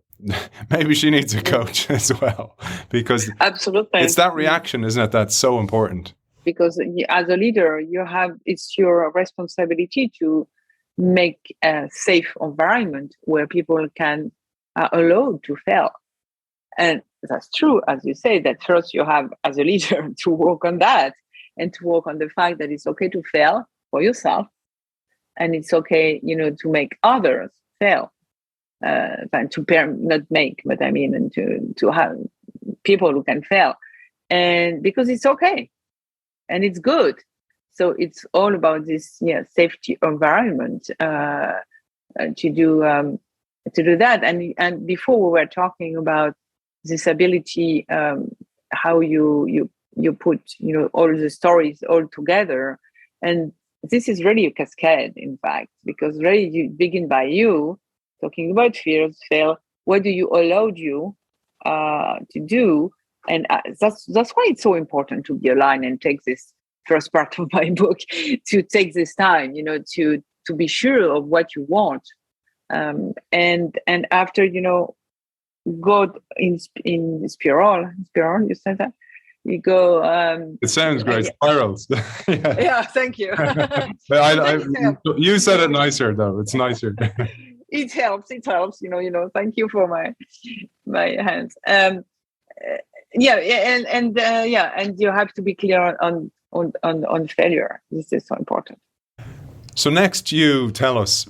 S2: maybe she needs a coach as well, because
S3: absolutely,
S2: it's that reaction, isn't it? That's so important.
S3: Because as a leader, it's your responsibility to make a safe environment where people can allowed to fail. And that's true, as you say, that first you have, as a leader, to work on that and to work on the fact that it's okay to fail for yourself, and it's okay, to make others fail. And not make, but I mean, and to have people who can fail, and because it's okay and it's good. So it's all about this safety environment to do that. And before we were talking about this ability, how you put all the stories all together, and this is really a cascade, in fact, because really you begin by you talking about fears, fail. What do you allow you to do? And that's why it's so important to be aligned and take this first part of my book, to take this time, to be sure of what you want, and after go in spiral. You said that. You go.
S2: It sounds great. Spirals.
S3: Yeah, thank you.
S2: You said it nicer, though. It's nicer.
S3: It helps. Thank you for my hands. And you have to be clear on failure. This is so important.
S2: So next, you tell us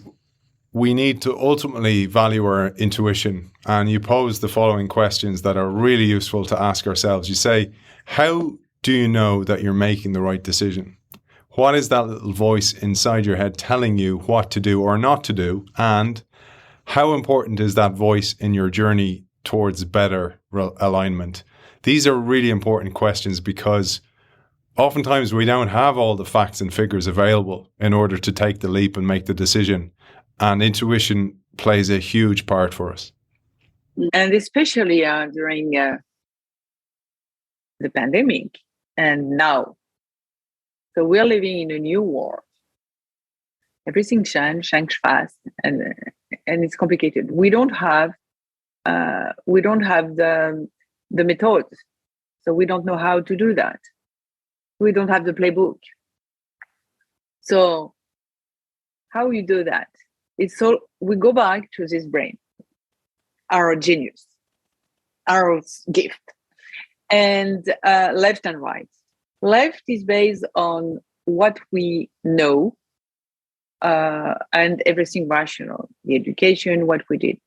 S2: we need to ultimately value our intuition, and you pose the following questions that are really useful to ask ourselves. You say, how do you know that you're making the right decision? What is that little voice inside your head telling you what to do or not to do? And how important is that voice in your journey towards better alignment? These are really important questions, because oftentimes we don't have all the facts and figures available in order to take the leap and make the decision. And intuition plays a huge part for us.
S3: And especially during the pandemic, and now. So we're living in a new world. Everything changes fast, and it's complicated. We don't have the methods, so we don't know how to do that. We don't have the playbook. So how you do that? We go back to this brain, our genius, our gift, and left and right. Left is based on what we know and everything rational, the education, what we did.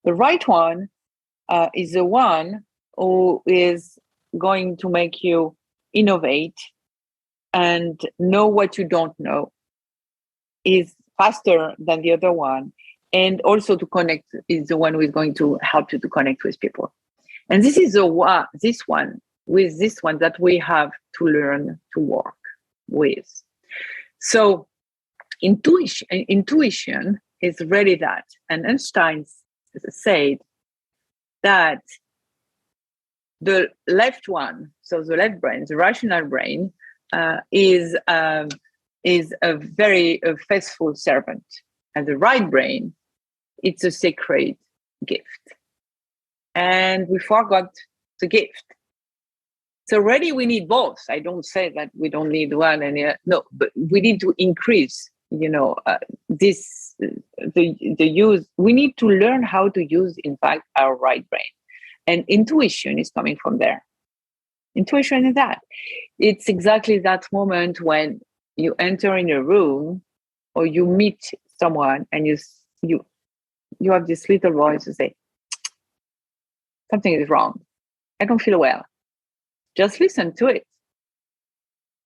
S3: The right one is the one who is going to make you innovate and know what you don't know, is faster than the other one, and also to connect is the one who is going to help you to connect with people. And this is this one that we have to learn to work with. So intuition is really that. And Einstein said that the left one, so the left brain, the rational brain, is a very faithful servant, and the right brain, it's a sacred gift. And we forgot the gift. So really, we need both. I don't say that we don't need one, and no, but we need to increase. The use. We need to learn how to use, in fact, our right brain, and intuition is coming from there. Intuition is that. It's exactly that moment when you enter in a room or you meet someone and you have this little voice to say, something is wrong. I don't feel well. Just listen to it.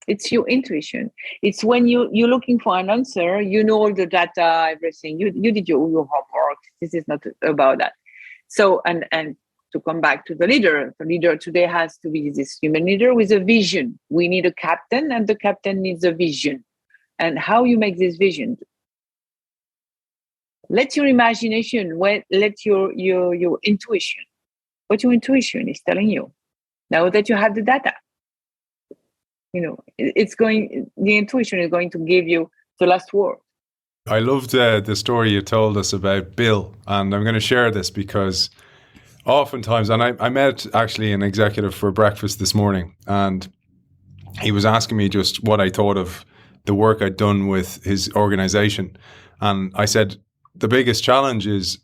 S3: It's your intuition. It's when you're looking for an answer, you know all the data, everything. You did your homework. This is not about that. So, and to come back to the leader today has to be this human leader with a vision. We need a captain, and the captain needs a vision. And how you make this vision? Let your imagination, let your intuition, what your intuition is telling you. Now that you have the data, the intuition is going to give you the last word.
S2: I loved the story you told us about Bill, and I'm going to share this because oftentimes, and I met actually an executive for breakfast this morning, and he was asking me just what I thought of the work I'd done with his organization. And I said, the biggest challenge is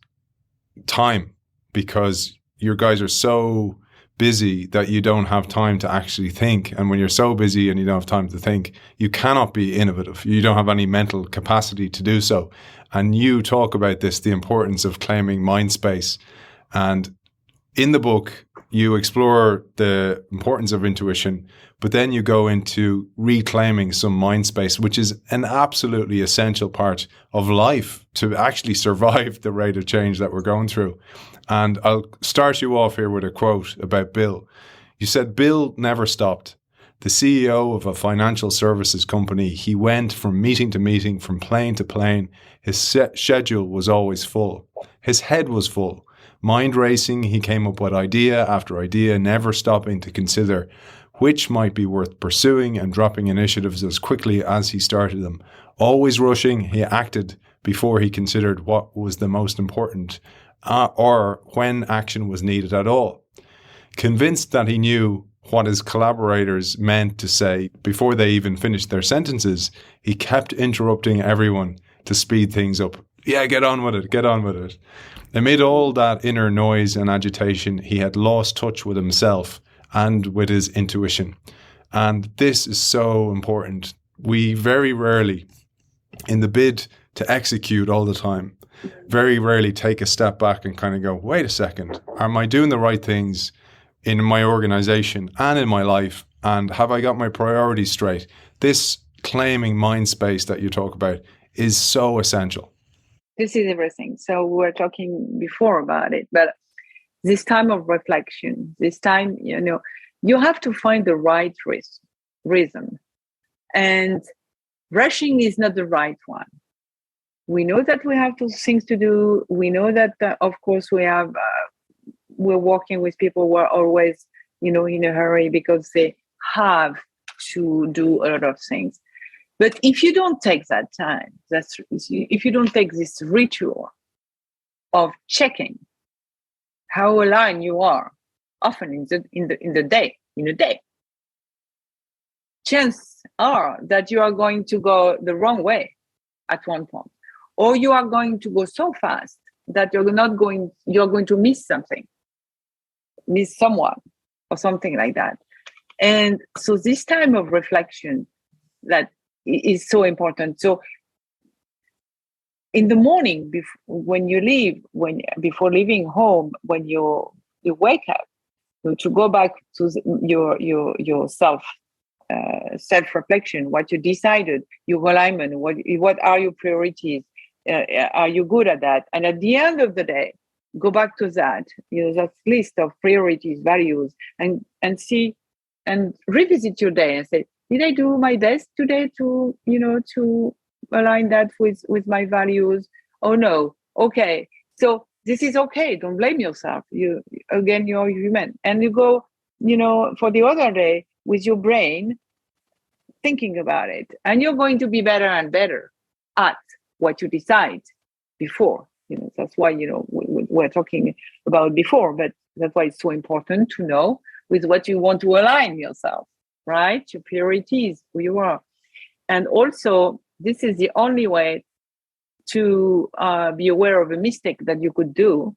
S2: time, because your guys are so busy that you don't have time to actually think. And when you're so busy and you don't have time to think, you cannot be innovative. You don't have any mental capacity to do so. And you talk about this, the importance of claiming mind space. And in the book, you explore the importance of intuition, but then you go into reclaiming some mind space, which is an absolutely essential part of life to actually survive the rate of change that we're going through. And I'll start you off here with a quote about Bill. You said, Bill never stopped. The CEO of a financial services company, he went from meeting to meeting, from plane to plane. His schedule was always full. His head was full. Mind racing, he came up with idea after idea, never stopping to consider which might be worth pursuing and dropping initiatives as quickly as he started them. Always rushing, he acted before he considered what was the most important or when action was needed at all. Convinced that he knew what his collaborators meant to say before they even finished their sentences, he kept interrupting everyone to speed things up. Yeah, get on with it, get on with it. Amid all that inner noise and agitation, he had lost touch with himself and with his intuition. And this is so important. We very rarely, in the bid to execute all the time, very rarely take a step back and kind of go, wait a second, am I doing the right things in my organization and in my life? And have I got my priorities straight? This claiming mind space that you talk about is so essential.
S3: This is everything. So we were talking before about it, but this time of reflection, this time, you have to find the right reason. And rushing is not the right one. We know that we have things to do. We know that, of course, we're working with people who are always in a hurry because they have to do a lot of things. But if you don't take that time, if you don't take this ritual of checking how aligned you are, often in a day, chances are that you are going to go the wrong way at one point, or you are going to go so fast that you're going to miss something, miss someone, or something like that. And so this time of reflection that is so important. So in the morning, when you leave, before leaving home, when you wake up, to go back to your self-reflection, what you decided, your alignment, what are your priorities, are you good at that? And at the end of the day, go back to that, that list of priorities, values, and see and revisit your day and say, did I do my best today to align that with my values? Oh no, okay. So this is okay. Don't blame yourself. You're human. And you go, for the other day with your brain thinking about it. And you're going to be better and better at what you decide before. That's why, we're talking about before, but that's why it's so important to know with what you want to align yourself, right? Your priorities, who you are. And also, this is the only way to be aware of a mistake that you could do.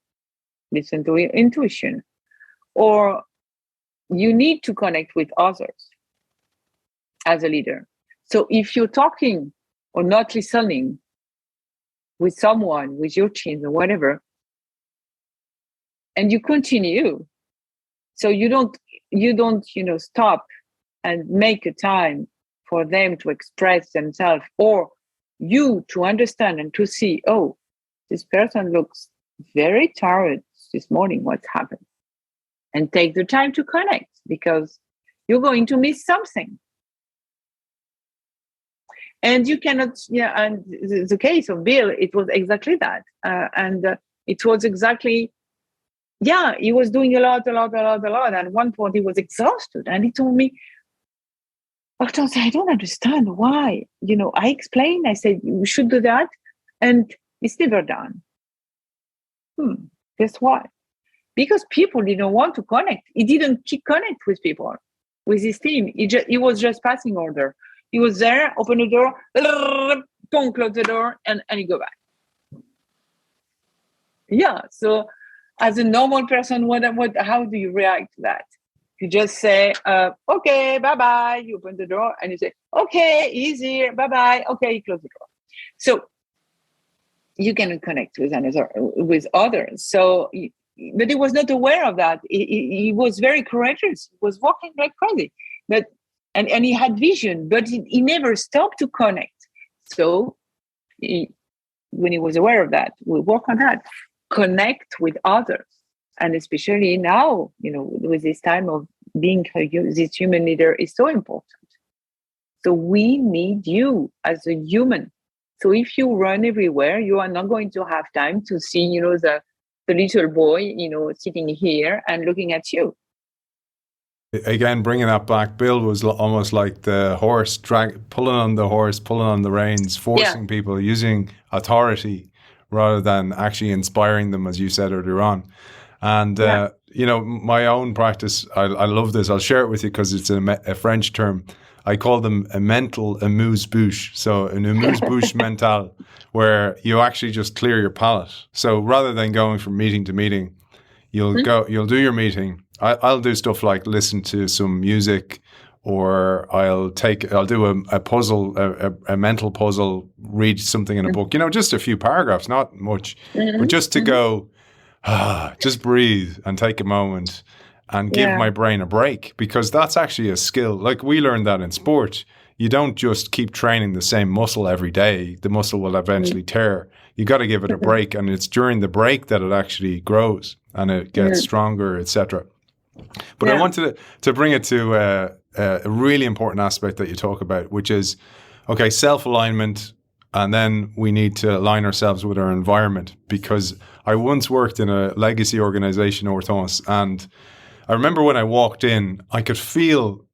S3: Listen to your intuition. Or you need to connect with others as a leader. So if you're talking or not listening with someone, with your team or whatever, and you continue, so you don't stop and make a time for them to express themselves, or you to understand and to see, oh, this person looks very tired this morning, what's happened? And take the time to connect, because you're going to miss something. And you cannot, and the case of Bill, it was exactly that. It was exactly, he was doing a lot. And at one point he was exhausted. And he told me, Hortense, I don't understand why. I explained, I said, we should do that. And it's never done. Guess why? Because people didn't want to connect. He didn't connect with people, with his team. He was just passing order. He was there, open the door, don't close the door, and he go back. Yeah. So, as a normal person, how do you react to that? You just say, "Okay, bye bye." You open the door, and you say, "Okay, easy, bye bye." Okay, you close the door. So you can connect with others. So, but he was not aware of that. He was very courageous. He was walking like crazy, but. And he had vision, but he never stopped to connect. So when he was aware of that, we work on that, connect with others. And especially now, with this time of being this human leader is so important. So we need you as a human. So if you run everywhere, you are not going to have time to see, the little boy, sitting here and looking at you.
S2: Again, bringing that back, Bill was almost like the horse, pulling on the reins, forcing people, using authority rather than actually inspiring them, as you said earlier on. And, my own practice, I love this. I'll share it with you because it's a French term. I call them a mental amuse-bouche. So an amuse-bouche mental, where you actually just clear your palate. So rather than going from meeting to meeting, you'll do your meeting. I'll do stuff like listen to some music, or I'll do a puzzle, a mental puzzle, read something in a book, just a few paragraphs, not much, but just to go, just breathe and take a moment and give my brain a break, because that's actually a skill. Like we learned that in sport. You don't just keep training the same muscle every day. The muscle will eventually tear. You got to give it a break, and it's during the break that it actually grows and it gets stronger, etc. But I wanted to bring it to a really important aspect that you talk about, which is, okay, self-alignment, and then we need to align ourselves with our environment. Because I once worked in a legacy organization, Hortense, and I remember when I walked in, I could feel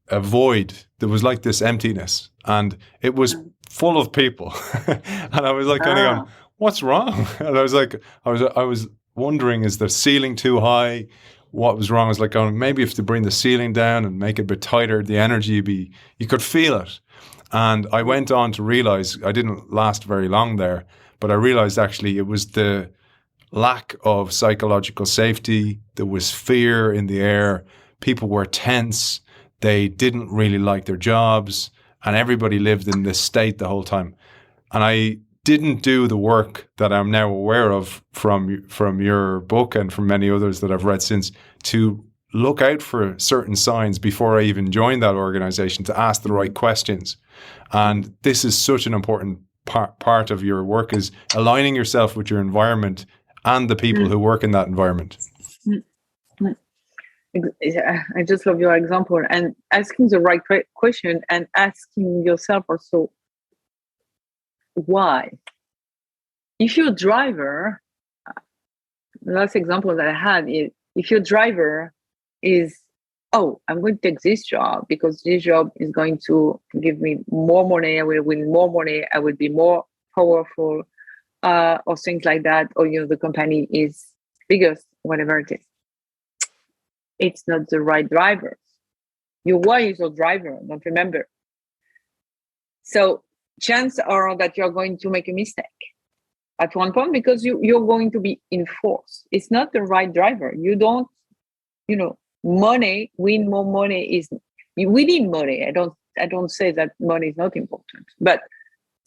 S2: a void. There was like this emptiness, and it was full of people. And I was like kind of going, what's wrong? And I was like, I was wondering, is the ceiling too high? What was wrong? I was like going, maybe if to bring the ceiling down and make it a bit tighter, the energy you could feel it. And I went on to realize, I didn't last very long there, but I realized actually it was the lack of psychological safety. There was fear in the air. People were tense. They didn't really like their jobs, and everybody lived in this state the whole time. And I didn't do the work that I'm now aware of from your book and from many others that I've read since, to look out for certain signs before I even joined that organization, to ask the right questions. And this is such an important part of your work, is aligning yourself with your environment and the people who work in that environment.
S3: I just love your example, and asking the right question and asking yourself also why. If your driver, the last example that I had is, if your driver is, oh, I'm going to take this job because this job is going to give me more money, I will win more money, I will be more powerful, or things like that, or the company is biggest, whatever it is. It's not the right driver. Your why is your driver, don't remember. So chances are that you're going to make a mistake at one point, because you're going to be enforced. It's not the right driver. You don't, money, win more money we need money. I don't say that money is not important, but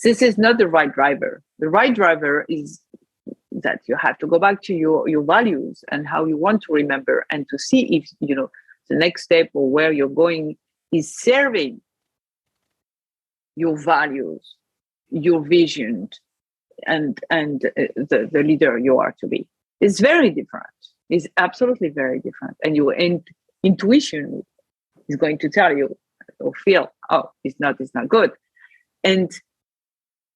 S3: this is not the right driver. The right driver is that you have to go back to your values and how you want to remember, and to see if, the next step or where you're going is serving your values, your vision, and the leader you are to be. It's very different. It's absolutely very different. And your intuition is going to tell you or feel, oh, it's not good. And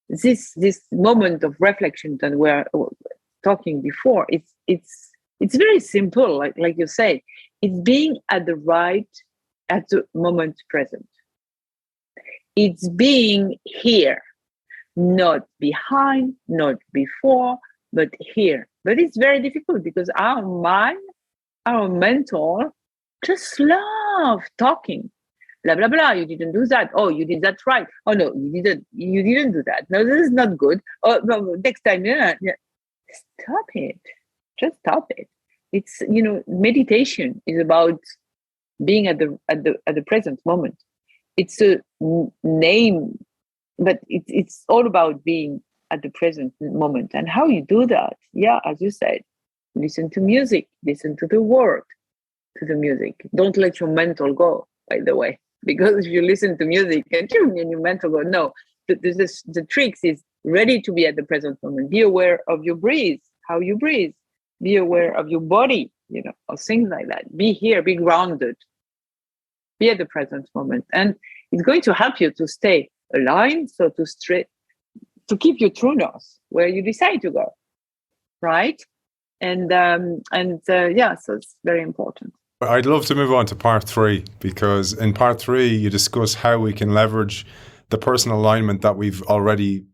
S3: this moment of reflection that we're talking before, it's very simple, like you say. It's being at the moment present. It's being here, not behind, not before, but here. But it's very difficult because our mind, our mental, just love talking. Blah, blah, blah. You didn't do that. Oh, you did that right. Oh, no, you didn't do that. No, this is not good. Oh, no, next time. Yeah. Stop it. Just stop it. It's, meditation is about being at the present moment. It's a name, but it's all about being at the present moment. And how you do that? Yeah, as you said, listen to music, listen to the word, to the music. Don't let your mental go, by the way, because if you listen to music and your mental go, no. The tricks is ready to be at the present moment. Be aware of your breathe, how you breathe. Be aware of your body, or things like that. Be here, be grounded. Be at the present moment. And it's going to help you to stay aligned, so to keep your true north where you decide to go, right? And so it's very important.
S2: I'd love to move on to part 3, because in part 3 you discuss how we can leverage the personal alignment that we've already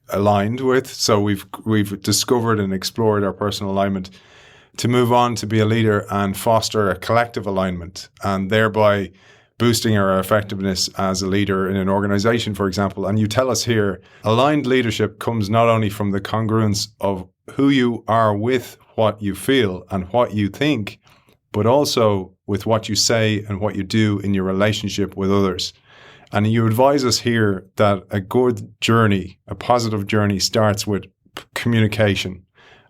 S2: aligned with. So we've discovered and explored our personal alignment to move on to be a leader and foster a collective alignment, and thereby boosting our effectiveness as a leader in an organization, for example. And you tell us here, aligned leadership comes not only from the congruence of who you are with what you feel and what you think, but also with what you say and what you do in your relationship with others. And you advise us here that a good journey, a positive journey, starts with communication.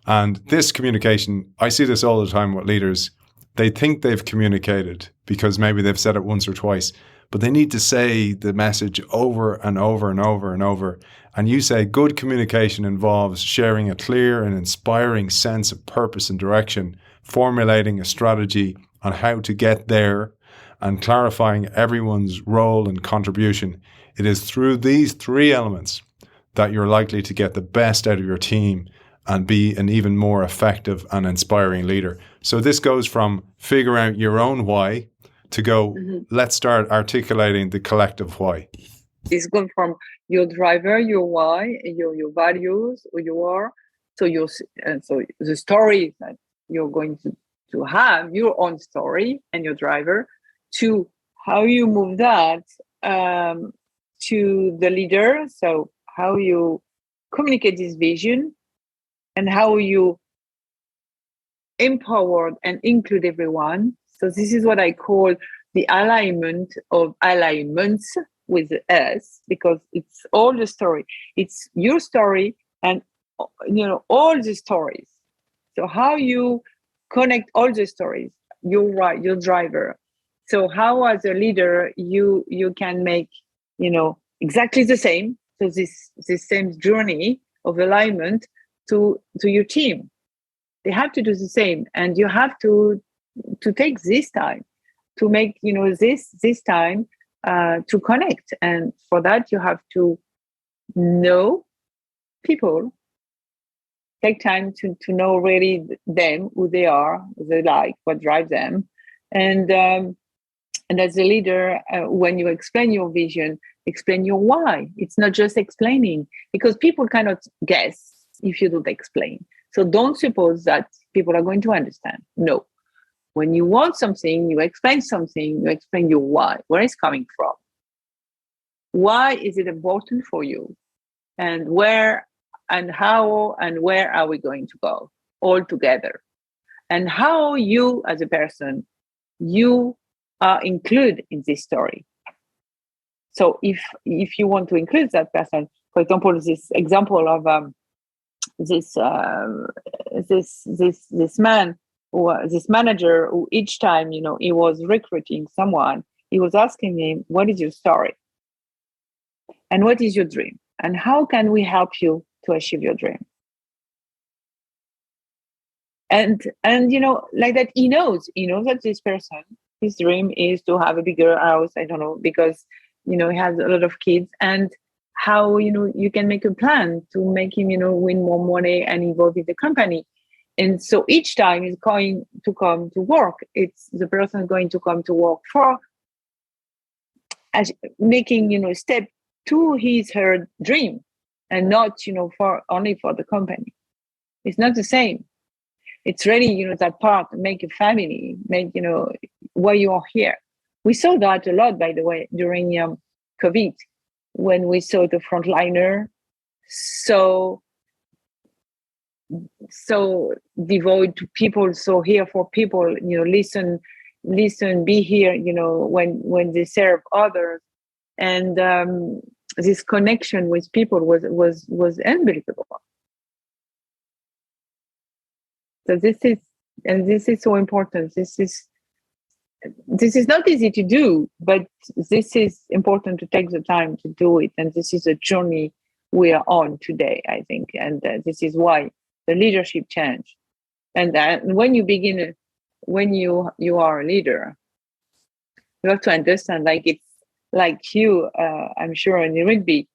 S2: And this communication, I see this all the time with leaders. They think they've communicated because maybe they've said it once or twice, but they need to say the message over and over and over and over. And you say good communication involves sharing a clear and inspiring sense of purpose and direction, formulating a strategy on how to get there, and clarifying everyone's role and contribution. It is through these 3 elements that you're likely to get the best out of your team and be an even more effective and inspiring leader. So this goes from figure out your own why to go, let's start articulating the collective why.
S3: It's gone from your driver, your why, your values, who you are. So so the story that you're going to have, your own story and your driver, to how you move that to the leader. So how you communicate this vision and how you empower and include everyone. So this is what I call the alignment of alignments with us, because it's all the story. It's your story and all the stories. So how you connect all the stories, your driver. So how as a leader you can make exactly the same. So this same journey of alignment to your team. They have to do the same, and you have to take this time to make this time to connect. And for that you have to know people, take time to know really them, who they are, what they like, what drives them. And as a leader, when you explain your vision, explain your why. It's not just explaining, because people cannot guess if you don't explain. So don't suppose that people are going to understand. No. When you want something, you explain something, you explain your why, where it's coming from. Why is it important for you? And where and how and where are we going to go all together? And how you as a person, you are included in this story. So if you want to include that person, for example, this example of this man, or this manager, who each time he was recruiting someone, he was asking him, what is your story and what is your dream and how can we help you to achieve your dream? And like that, he knows that this person, his dream is to have a bigger house, I don't know, because he has a lot of kids, and how you can make a plan to make him win more money and involve in the company. And so each time he's going to come to work, it's the person going to come to work for making step to her dream, and not for only for the company. It's not the same. It's really that part, make a family, make why you are here. We saw that a lot, by the way, during COVID, when we saw the frontliner so devoted to people, so here for people, listen, be here, when they serve others. And this connection with people was unbelievable. So this is so important. This is not easy to do, but this is important to take the time to do it. And this is a journey we are on today, I think. And this is why the leadership change. And when you begin, when you are a leader, you have to understand, like it's like you, I'm sure in the rugby,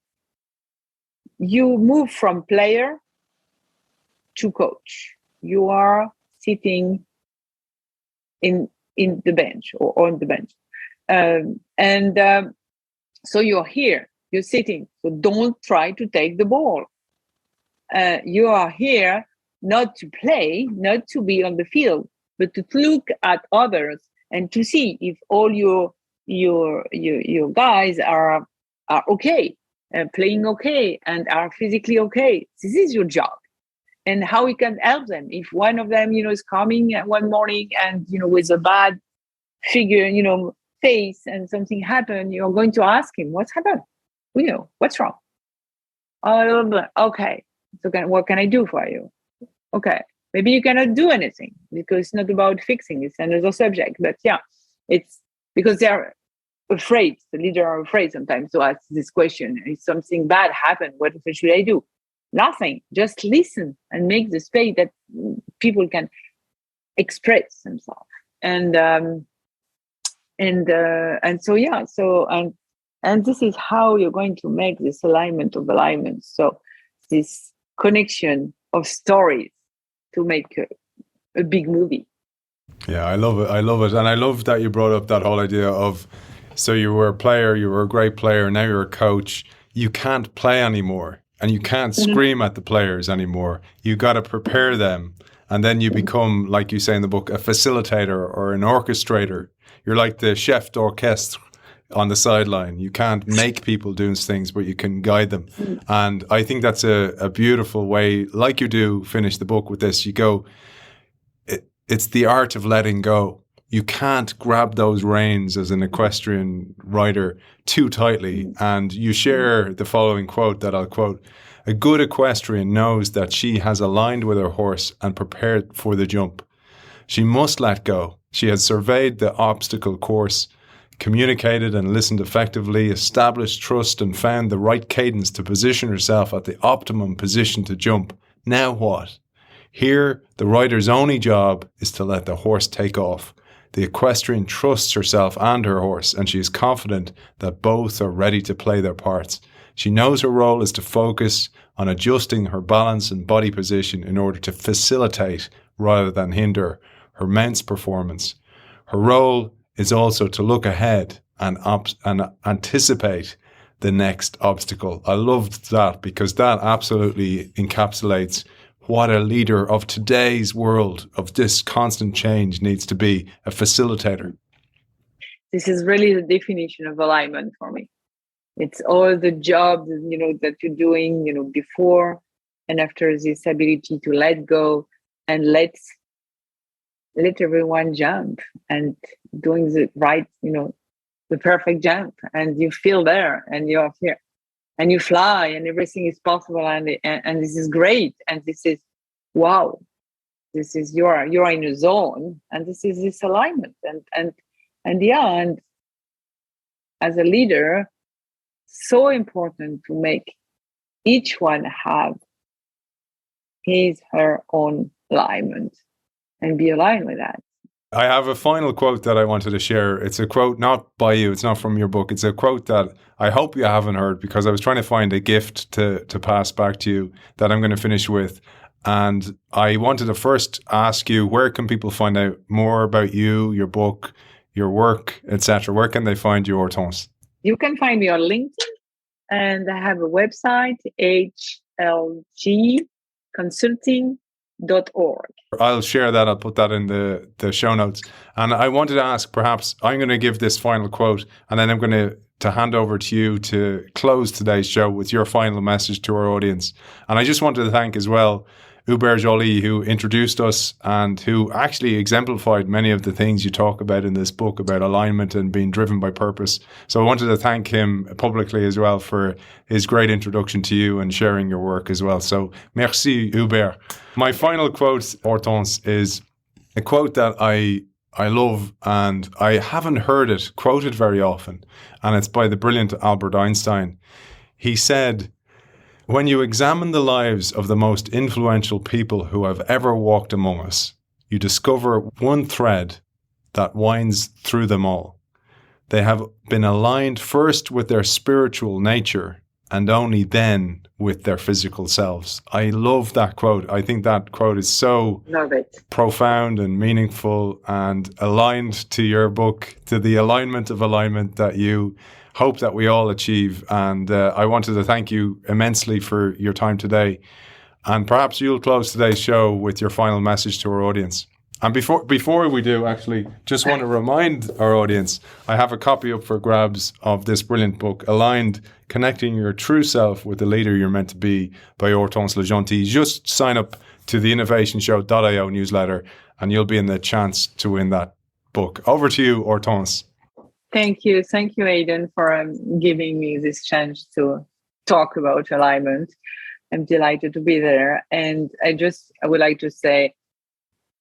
S3: you move from player to coach. You are sitting in the bench or on the bench. So you're here, you're sitting. So don't try to take the ball. You are here not to play, not to be on the field, but to look at others and to see if all your guys are okay, playing okay, and are physically okay. This is your job. And how we can help them. If one of them, is coming one morning and, with a bad figure, face, and something happened, you're going to ask him, what's happened? What's wrong? Okay. So what can I do for you? Okay. Maybe you cannot do anything because it's not about fixing. It's another subject. But yeah, it's because they're afraid. The leader are afraid sometimes to ask this question. If something bad happened, what should I do? Nothing. Just listen and make the space that people can express themselves. And so yeah. So and this is how you're going to make this alignment of alignments. So this connection of stories to make a big movie.
S2: Yeah, I love it. I love it. And I love that you brought up that whole idea of, so you were a player, you were a great player, now you're a coach. You can't play anymore and you can't scream at the players anymore. You got to prepare them. And then you become, like you say in the book, a facilitator or an orchestrator. You're like the chef d'orchestre on the sideline. You can't make people do things, but you can guide them. And I think that's a beautiful way, like you do finish the book with this. You go, it's the art of letting go. You can't grab those reins as an equestrian rider too tightly. And you share the following quote that I'll quote. A good equestrian knows that she has aligned with her horse and prepared for the jump. She must let go. She has surveyed the obstacle course, communicated and listened effectively, established trust and found the right cadence to position herself at the optimum position to jump. Now what? Here, the rider's only job is to let the horse take off. The equestrian trusts herself and her horse, and she is confident that both are ready to play their parts. She knows her role is to focus on adjusting her balance and body position in order to facilitate rather than hinder her mount's performance. Her role is also to look ahead and anticipate the next obstacle. I loved that because that absolutely encapsulates what a leader of today's world, of this constant change, needs to be, a facilitator.
S3: This is really the definition of alignment for me. It's all the jobs, that you're doing, before and after, this ability to let go and let everyone jump and doing the right, the perfect jump, and you feel there and you're here and you fly and everything is possible and this is great and this is wow. This is you're in a zone and this is this alignment and as a leader, so important to make each one have her own alignment and be aligned with that.
S2: I have a final quote that I wanted to share. It's a quote not by you, it's not from your book. It's a quote that I hope you haven't heard, because I was trying to find a gift to pass back to you that I'm going to finish with. And I wanted to first ask you, where can people find out more about you, your book, your work, etc.? Where can they find you, Hortense?
S3: You can find me on LinkedIn, and I have a website, hlgconsulting.org.
S2: I'll share that. I'll put that in the show notes. And I wanted to ask, perhaps I'm going to give this final quote, and then I'm going to hand over to you to close today's show with your final message to our audience. And I just wanted to thank as well Hubert Joly, who introduced us and who actually exemplified many of the things you talk about in this book about alignment and being driven by purpose. So I wanted to thank him publicly as well for his great introduction to you and sharing your work as well. So merci, Hubert. My final quote, Hortense, is a quote that I love, and I haven't heard it quoted very often, and it's by the brilliant Albert Einstein. He said, "When you examine the lives of the most influential people who have ever walked among us, you discover one thread that winds through them all. They have been aligned first with their spiritual nature and only then with their physical selves." I love that quote. I think that quote is so profound and meaningful and aligned to your book, to the alignment of alignment that you hope that we all achieve. And I wanted to thank you immensely for your time today. And perhaps you'll close today's show with your final message to our audience. And before we do, actually, just want to remind our audience, I have a copy up for grabs of this brilliant book, Aligned, Connecting Your True Self with the Leader You're Meant to Be, by Hortense Le Gentil. Just sign up to the innovationshow.io newsletter and you'll be in the chance to win that book. Over to you, Hortense.
S3: Thank you, Aidan, for giving me this chance to talk about alignment. I'm delighted to be there. And I would like to say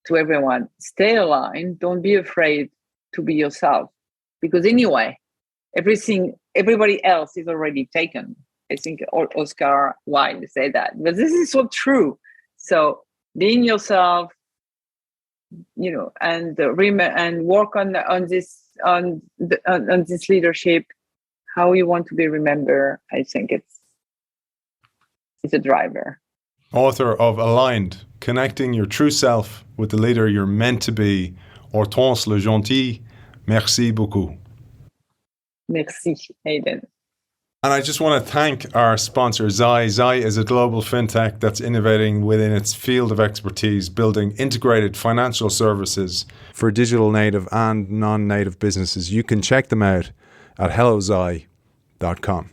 S3: to everyone, stay aligned. Don't be afraid to be yourself. Because anyway, everybody else is already taken. I think Oscar Wilde said that. But this is so true. So being yourself, and work on this leadership, how you want to be remembered. I think it's a driver.
S2: author of Aligned, Connecting Your True Self with the Leader You're Meant to Be, Hortense Le Gentil. Merci beaucoup.
S3: Merci, Aidan.
S2: And I just want to thank our sponsor, Zai. Zai is a global fintech that's innovating within its field of expertise, building integrated financial services for digital native and non-native businesses. You can check them out at hellozai.com.